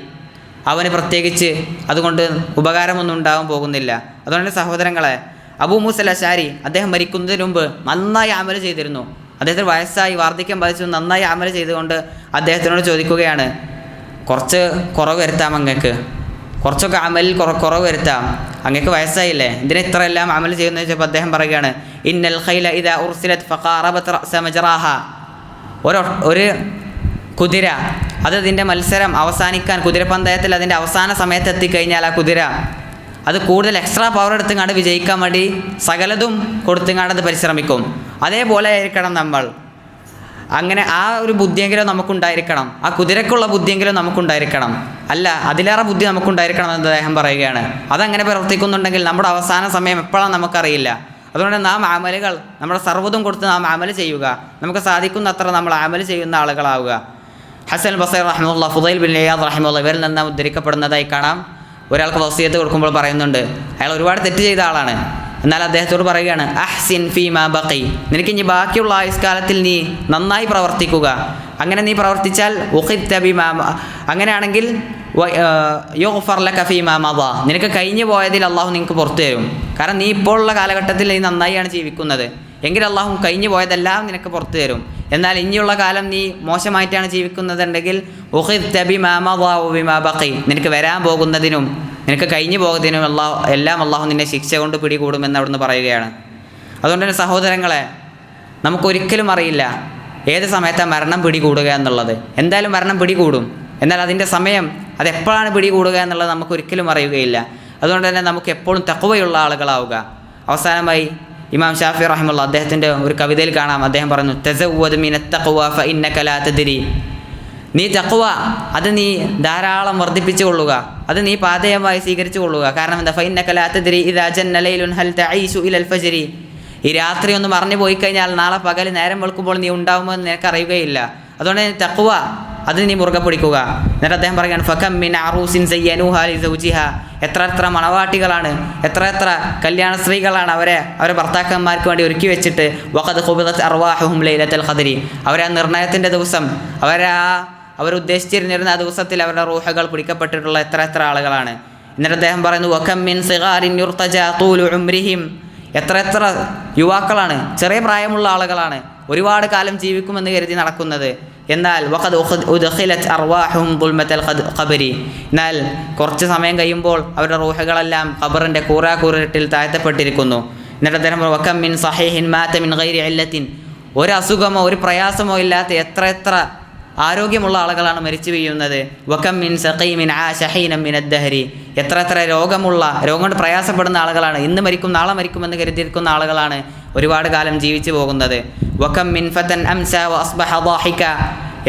അവന് പ്രത്യേകിച്ച് അതുകൊണ്ട് ഉപകാരമൊന്നും ഉണ്ടാകാൻ പോകുന്നില്ല. അതുകൊണ്ട് സഹോദരങ്ങളെ, അബൂ മൂസ അശ്അരി അദ്ദേഹം മരിക്കുന്നതിന് മുമ്പ് നന്നായി അമൽ ചെയ്തിരുന്നു. അദ്ദേഹത്തിന് വയസ്സായി വാർദ്ധക്യം ബാധിച്ചു, നന്നായി അമൽ ചെയ്തുകൊണ്ട് അദ്ദേഹത്തിനോട് ചോദിക്കുകയാണ്, കുറച്ച് കുറവ് വരുത്താം, അങ്ങക്ക് കുറച്ചൊക്കെ അമലിൽ കുറവ് വരുത്താം, അങ്ങക്ക് വയസ്സായില്ലേ, എന്തിനാ ഇത്രയെല്ലാം അമൽ ചെയ്യുന്നത് ചോദിച്ചപ്പോൾ അദ്ദേഹം പറയുകയാണ്, ഇന്നൽ ഖൈല ഇദാ ഉർസിലത് ഫഖാറബത് റഅസ മജ്റാഹ, ഒരു കുതിര അതിൻ്റെ മത്സരം അവസാനിക്കാൻ, കുതിരപ്പന്തയത്തിൽ അതിൻ്റെ അവസാന സമയത്ത് എത്തിക്കഴിഞ്ഞാൽ ആ കുതിര അത് കൂടുതൽ എക്സ്ട്രാ പവർ എടുത്തുങ്ങാണ്ട് വിജയിക്കാൻ വേണ്ടി സകലതും കൊടുത്തുങ്ങാണ്ട് അത് പരിശ്രമിക്കും. അതേപോലെ ആയിരിക്കണം നമ്മൾ. അങ്ങനെ ആ ഒരു ബുദ്ധിയെങ്കിലും നമുക്കുണ്ടായിരിക്കണം, ആ കുതിരക്കുള്ള ബുദ്ധിയെങ്കിലും നമുക്കുണ്ടായിരിക്കണം. അല്ല, അതിലേറെ ബുദ്ധി നമുക്കുണ്ടായിരിക്കണം എന്ന് അദ്ദേഹം പറയുകയാണ്. അതങ്ങനെ പ്രവർത്തിക്കുന്നുണ്ടെങ്കിൽ നമ്മുടെ അവസാന സമയം എപ്പോഴാണ് നമുക്കറിയില്ല. അതുകൊണ്ട് നാം അമലുകൾ നമ്മുടെ സർവ്വതും കൊടുത്ത് നാം അമൽ ചെയ്യുക, നമുക്ക് സാധിക്കുന്നത്ര നമ്മൾ അമൽ ചെയ്യുന്ന ആളുകളാവുക. ഹസൻ ബസരി റഹിമഹുല്ലാ, ഫുദൈൽ ബിൻ ഇയാദ് റഹിമഹുല്ലാ ഇവരിൽ നിന്ന് ഉദ്ധരിക്കപ്പെടുന്നതായി കാണാം. ഒരാൾക്ക് വസിയത്ത് കൊടുക്കുമ്പോൾ പറയുന്നുണ്ട്, അയാൾ ഒരുപാട് തെറ്റ് ചെയ്ത ആളാണ്, എന്നാൽ അദ്ദേഹത്തോട് പറയുകയാണ്, അഹ്സിൻ ഫീമാ ബഖി, നിനക്ക് ഇനി ബാക്കിയുള്ള ആയുഷ്കാലത്തിൽ നീ നന്നായി പ്രവർത്തിക്കുക. അങ്ങനെ നീ പ്രവർത്തിച്ചാൽ ഉഖിദ്ത ബിമാ, അങ്ങനെയാണെങ്കിൽ യുഗ്ഫർ ലക ഫീമാ മദാ, നിനക്ക് കഴിഞ്ഞു പോയതിൽ അള്ളാഹു നിനക്ക് പുറത്തു തരും. കാരണം നീ ഇപ്പോഴുള്ള കാലഘട്ടത്തിൽ നീ നന്നായിയാണ് ജീവിക്കുന്നത് എങ്കിൽ അള്ളാഹു കഴിഞ്ഞു പോയതെല്ലാം നിനക്ക് പുറത്തു തരും. എന്നാൽ ഇനിയുള്ള കാലം നീ മോശമായിട്ടാണ് ജീവിക്കുന്നതുണ്ടെങ്കിൽ ഉഖിദ്ത ബിമാ മദാ ബിമാ ബഖി, നിനക്ക് വരാൻ പോകുന്നതിനും നിനക്ക് കഴിഞ്ഞു പോകുന്നതിനും എല്ലാം അള്ളാഹു നിന്നെ ശിക്ഷ കൊണ്ട് പിടികൂടുമെന്ന് അവിടുന്ന് പറയുകയാണ്. അതുകൊണ്ട് തന്നെ സഹോദരങ്ങളെ, നമുക്കൊരിക്കലും അറിയില്ല ഏത് സമയത്താണ് മരണം പിടികൂടുക എന്നുള്ളത്. എന്തായാലും മരണം പിടികൂടും, എന്നാൽ അതിൻ്റെ സമയം അതെപ്പോഴാണ് പിടികൂടുക എന്നുള്ളത് നമുക്കൊരിക്കലും അറിയുകയില്ല. അതുകൊണ്ട് തന്നെ നമുക്ക് എപ്പോഴും തഖ്വയുള്ള ആളുകളാവുക. അവസാനമായി ഇമാം ഷാഫി റഹിമഹുല്ലാ അദ്ദേഹത്തിൻ്റെ ഒരു കവിതയിൽ കാണാം, അദ്ദേഹം പറഞ്ഞു, തസവ്വദ് മിനത് തഖ്വ ഫഇന്നക ലാ തദ്രി, നീ തഖ്വ അത് നീ ധാരാളം വർദ്ധിപ്പിച്ചു കൊള്ളുക, അത് നീ പാതയമായി സ്വീകരിച്ചു കൊള്ളുക. കാരണം എന്താ? ഫഇന്നക ലാ തദ്രി ഇദാ ജന്ന ലൈലുൻ ഹൽ തഈശു ഇലൽ ഫജ്രി, ഈ രാത്രി ഒന്ന് മറഞ്ഞു പോയി കഴിഞ്ഞാൽ നാളെ പകൽ നേരം വെളുക്കുമ്പോൾ നീ ഉണ്ടാവുമെന്ന് നിനക്ക് അറിയുകയില്ല. അതുകൊണ്ട് തഖ്വ അത് നീ മുറുകെ പിടിക്കുക. എന്നിട്ട് അദ്ദേഹം പറയുകയാണ് ഫകം മിൻ അറൂസിൻ സയ്യനൂഹാ ലിസൗജിഹാ, എത്ര മണവാട്ടികളാണ്, എത്ര കല്യാണ സ്ത്രീകളാണ് അവരെ ഭർത്താക്കന്മാർക്ക് വേണ്ടി ഒരുക്കി വെച്ചിട്ട് വഖദ് ഖുബിദത് അർവാഹുഹും ലൈലത്തുൽ ഖദ്രി, അവരെ നിർണയത്തിൻ്റെ ദിവസം അവരുദ്ദേശിച്ചിരുന്നിരുന്ന ആ ദിവസത്തിൽ അവരുടെ റൂഹുകൾ പിടിക്കപ്പെട്ടിട്ടുള്ള എത്ര ആളുകളാണ്. എന്നിട്ട് അദ്ദേഹം പറയുന്നു വകം മിൻ സിഗാരിൻ യുർതജാ തൂലു ഉംരിഹിം, എത്ര യുവാക്കളാണ്, ചെറിയ പ്രായമുള്ള ആളുകളാണ്, ഒരുപാട് കാലം ജീവിക്കുമെന്ന് കരുതി നടക്കുന്നത്. എന്നാൽ വഖദ് ഉദ്ഖിലത് അർവാഹുഹും ദുൽമത്തൽ ഖബരി, എന്നാൽ കുറച്ച് സമയം കഴിയുമ്പോൾ അവരുടെ റൂഹുകളെല്ലാം ഖബറിൻ്റെ കൂറാക്കൂറിട്ടിൽ താഴ്ത്തപ്പെട്ടിരിക്കുന്നു. എന്നിട്ട് അദ്ദേഹം വകം മിൻ സഹീഹിൻ മാത മിൻ ഗൈരി ഇല്ലത്തിൻ, ഒരു അസുഖമോ ഒരു പ്രയാസമോ ഇല്ലാത്ത എത്ര ആരോഗ്യമുള്ള ആളുകളാണ് മരിച്ചു വീഴുന്നത്. വകം മിൻ സഖീമിൻ ആശ ഹീനം മിൻ അദ്ദഹരി, എത്ര രോഗം കൊണ്ട് പ്രയാസപ്പെടുന്ന ആളുകളാണ്, ഇന്ന് മരിക്കും നാളെ മരിക്കുമെന്ന് കരുതിയിരിക്കുന്ന ആളുകളാണ് ഒരുപാട് കാലം ജീവിച്ചു പോകുന്നത്. വകം മിൻ ഫതൻ അംസ വ അസ്ബഹ ളാഹിക,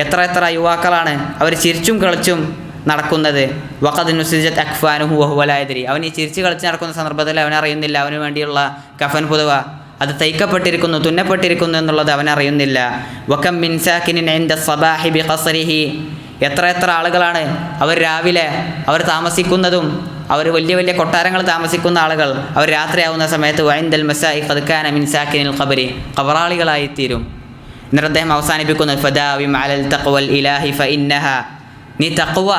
എത്ര യുവാക്കളാണ് അവർ ചിരിച്ചും കളിച്ചും നടക്കുന്നത്. വഖദ് നുസിജത് അക്ഫാനുഹു വഹുവ ലാ യദ്രി, അവൻ ഈ ചിരിച്ചു കളിച്ച് നടക്കുന്ന സന്ദർഭത്തിൽ അവനറിയുന്നില്ല അവന് വേണ്ടിയുള്ള കഫൻ പുതുവ അത് തയ്ക്കപ്പെട്ടിരിക്കുന്നു, തുന്നപ്പെട്ടിരിക്കുന്നു എന്നുള്ളത് അവനറിയുന്നില്ല. വകം മിൻ സാകിനിൻ ഇൻദ സബാഹി ബിഖസ്രിഹി, എത്ര ആളുകളാണ് അവർ രാവിലെ അവർ താമസിക്കുന്നതും അവർ വലിയ കൊട്ടാരങ്ങൾ താമസിക്കുന്ന ആളുകൾ അവർ രാത്രിയാവുന്ന സമയത്ത് വഇൻദൽ മസാഇ ഖദ് കാന മിൻ സാകിനിൽ ഖബരി, ഖബറാളികളായിത്തീരും. എന്നിട്ട് അദ്ദേഹം അവസാനിപ്പിക്കുന്നു ഫദാവിം അലൽ തഖ്വൽ ഇലാഹി ഫഇന്നഹ, നീ തഖ്വ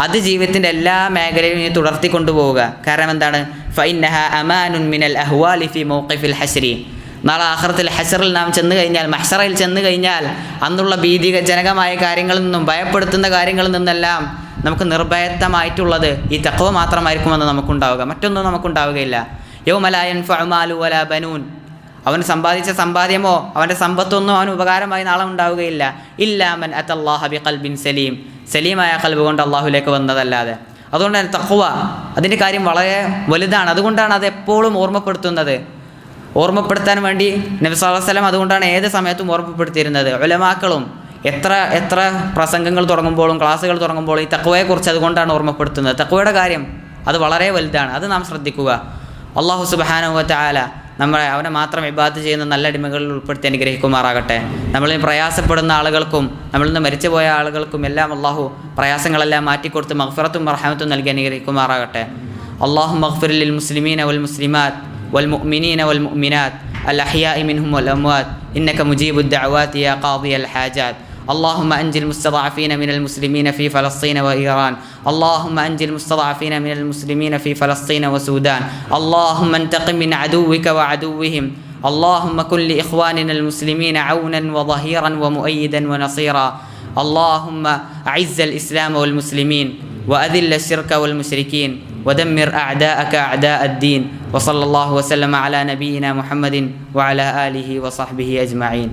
അത് ജീവിതത്തിൻ്റെ എല്ലാ മേഖലയിലും നീ തുടർത്തിക്കൊണ്ടുപോവുക. കാരണം എന്താണ്? ഫഇന്നഹ അമാനുൻ മിനൽ അഹ്വാലി ഫി മൗഖിഫിൽ ഹശ്രി, നാളെ ആഖിറത്തിൽ ഹശ്റിൽ നാം ചെന്ന് കഴിഞ്ഞാൽ, മഹ്ശറയിൽ ചെന്ന് കഴിഞ്ഞാൽ അന്നുള്ള ഭീതിജനകമായ കാര്യങ്ങളിൽ നിന്നും ഭയപ്പെടുത്തുന്ന കാര്യങ്ങളിൽ നിന്നെല്ലാം നമുക്ക് നിർഭയത്വമായിട്ടുള്ളത് ഈ തഖ്വ മാത്രമായിരിക്കുമെന്ന് നമുക്കുണ്ടാവുക, മറ്റൊന്നും നമുക്കുണ്ടാവുകയില്ല. യൗമ ലാ യൻഫഉ മാലു വലാ ബനൂൻ, അവൻ സമ്പാദിച്ച സമ്പാദ്യമോ അവൻ്റെ സമ്പത്തൊന്നും അവന് ഉപകാരമായി നാളെ ഉണ്ടാവുകയില്ല. ഇല്ലാ മൻ അത്തല്ലാഹ ബിഖൽബിൻ സലീം, സലീമായ ഖൽബ് കൊണ്ട് അള്ളാഹുലേക്ക് വന്നതല്ലാതെ. അതുകൊണ്ട് തന്നെ തഖ്വ അതിൻ്റെ കാര്യം വളരെ വലുതാണ്. അതുകൊണ്ടാണ് അത് എപ്പോഴും ഓർമ്മപ്പെടുത്താൻ വേണ്ടി നബി സല്ലല്ലാഹു അലൈഹി വസല്ലം അതുകൊണ്ടാണ് ഏത് സമയത്തും ഓർമ്മപ്പെടുത്തിയിരുന്നത്. ഉലമാക്കളും എത്ര പ്രസംഗങ്ങൾ തുടങ്ങുമ്പോഴും ക്ലാസ്സുകൾ തുടങ്ങുമ്പോഴും ഈ തഖ്വയെക്കുറിച്ച് അതുകൊണ്ടാണ് ഓർമ്മപ്പെടുത്തുന്നത്. തഖ്വയുടെ കാര്യം അത് വളരെ വലുതാണ്, അത് നാം ശ്രദ്ധിക്കുക. അല്ലാഹു സുബ്ഹാനഹു വ തആല അവനെ മാത്രം ഇബാദത്ത് ചെയ്യുന്ന നല്ല അടിമകളിൽ ഉൾപ്പെടുത്തി അനുഗ്രഹിക്കുമാറാകട്ടെ. നമ്മളിൽ പ്രയാസപ്പെടുന്ന ആളുകൾക്കും നമ്മളിൽ നിന്ന് മരിച്ചുപോയ ആളുകൾക്കും എല്ലാം അള്ളാഹു പ്രയാസങ്ങളെല്ലാം മാറ്റിക്കൊടുത്ത് മഗ്ഫിറത്തും റഹ്മത്തും നൽകി അനുഗ്രഹിക്കുമാറാകട്ടെ. അല്ലാഹുമ്മ ഗ്ഫിർ ലിൽ മുസ്ലിമീന വൽ മുസ്ലിമാത്ത് വൽ മുഅ്മിനീന വൽ മുഅ്മിനാത്ത് അൽ അഹ്യാഇ മിൻഹും വൽ അംവാത്ത് ഇന്നക മുജീബുദ് ദഅവാതി യാ ഖാദിയൽ ഹാജാത്ത്. اللهم أنجِ المستضعفين من المسلمين في فلسطين وإيران. اللهم أنجِ المستضعفين من المسلمين في فلسطين وسودان. اللهم انتقم من عدوك وعدوهم. اللهم كن لإخواننا المسلمين عونا وظهيرا ومؤيدا ونصيرا. اللهم أعز الإسلام والمسلمين وأذل الشرك والمشركين ودمر أعداءك أعداء الدين. وصلى الله وسلم على نبينا محمد وعلى آله وصحبه أجمعين.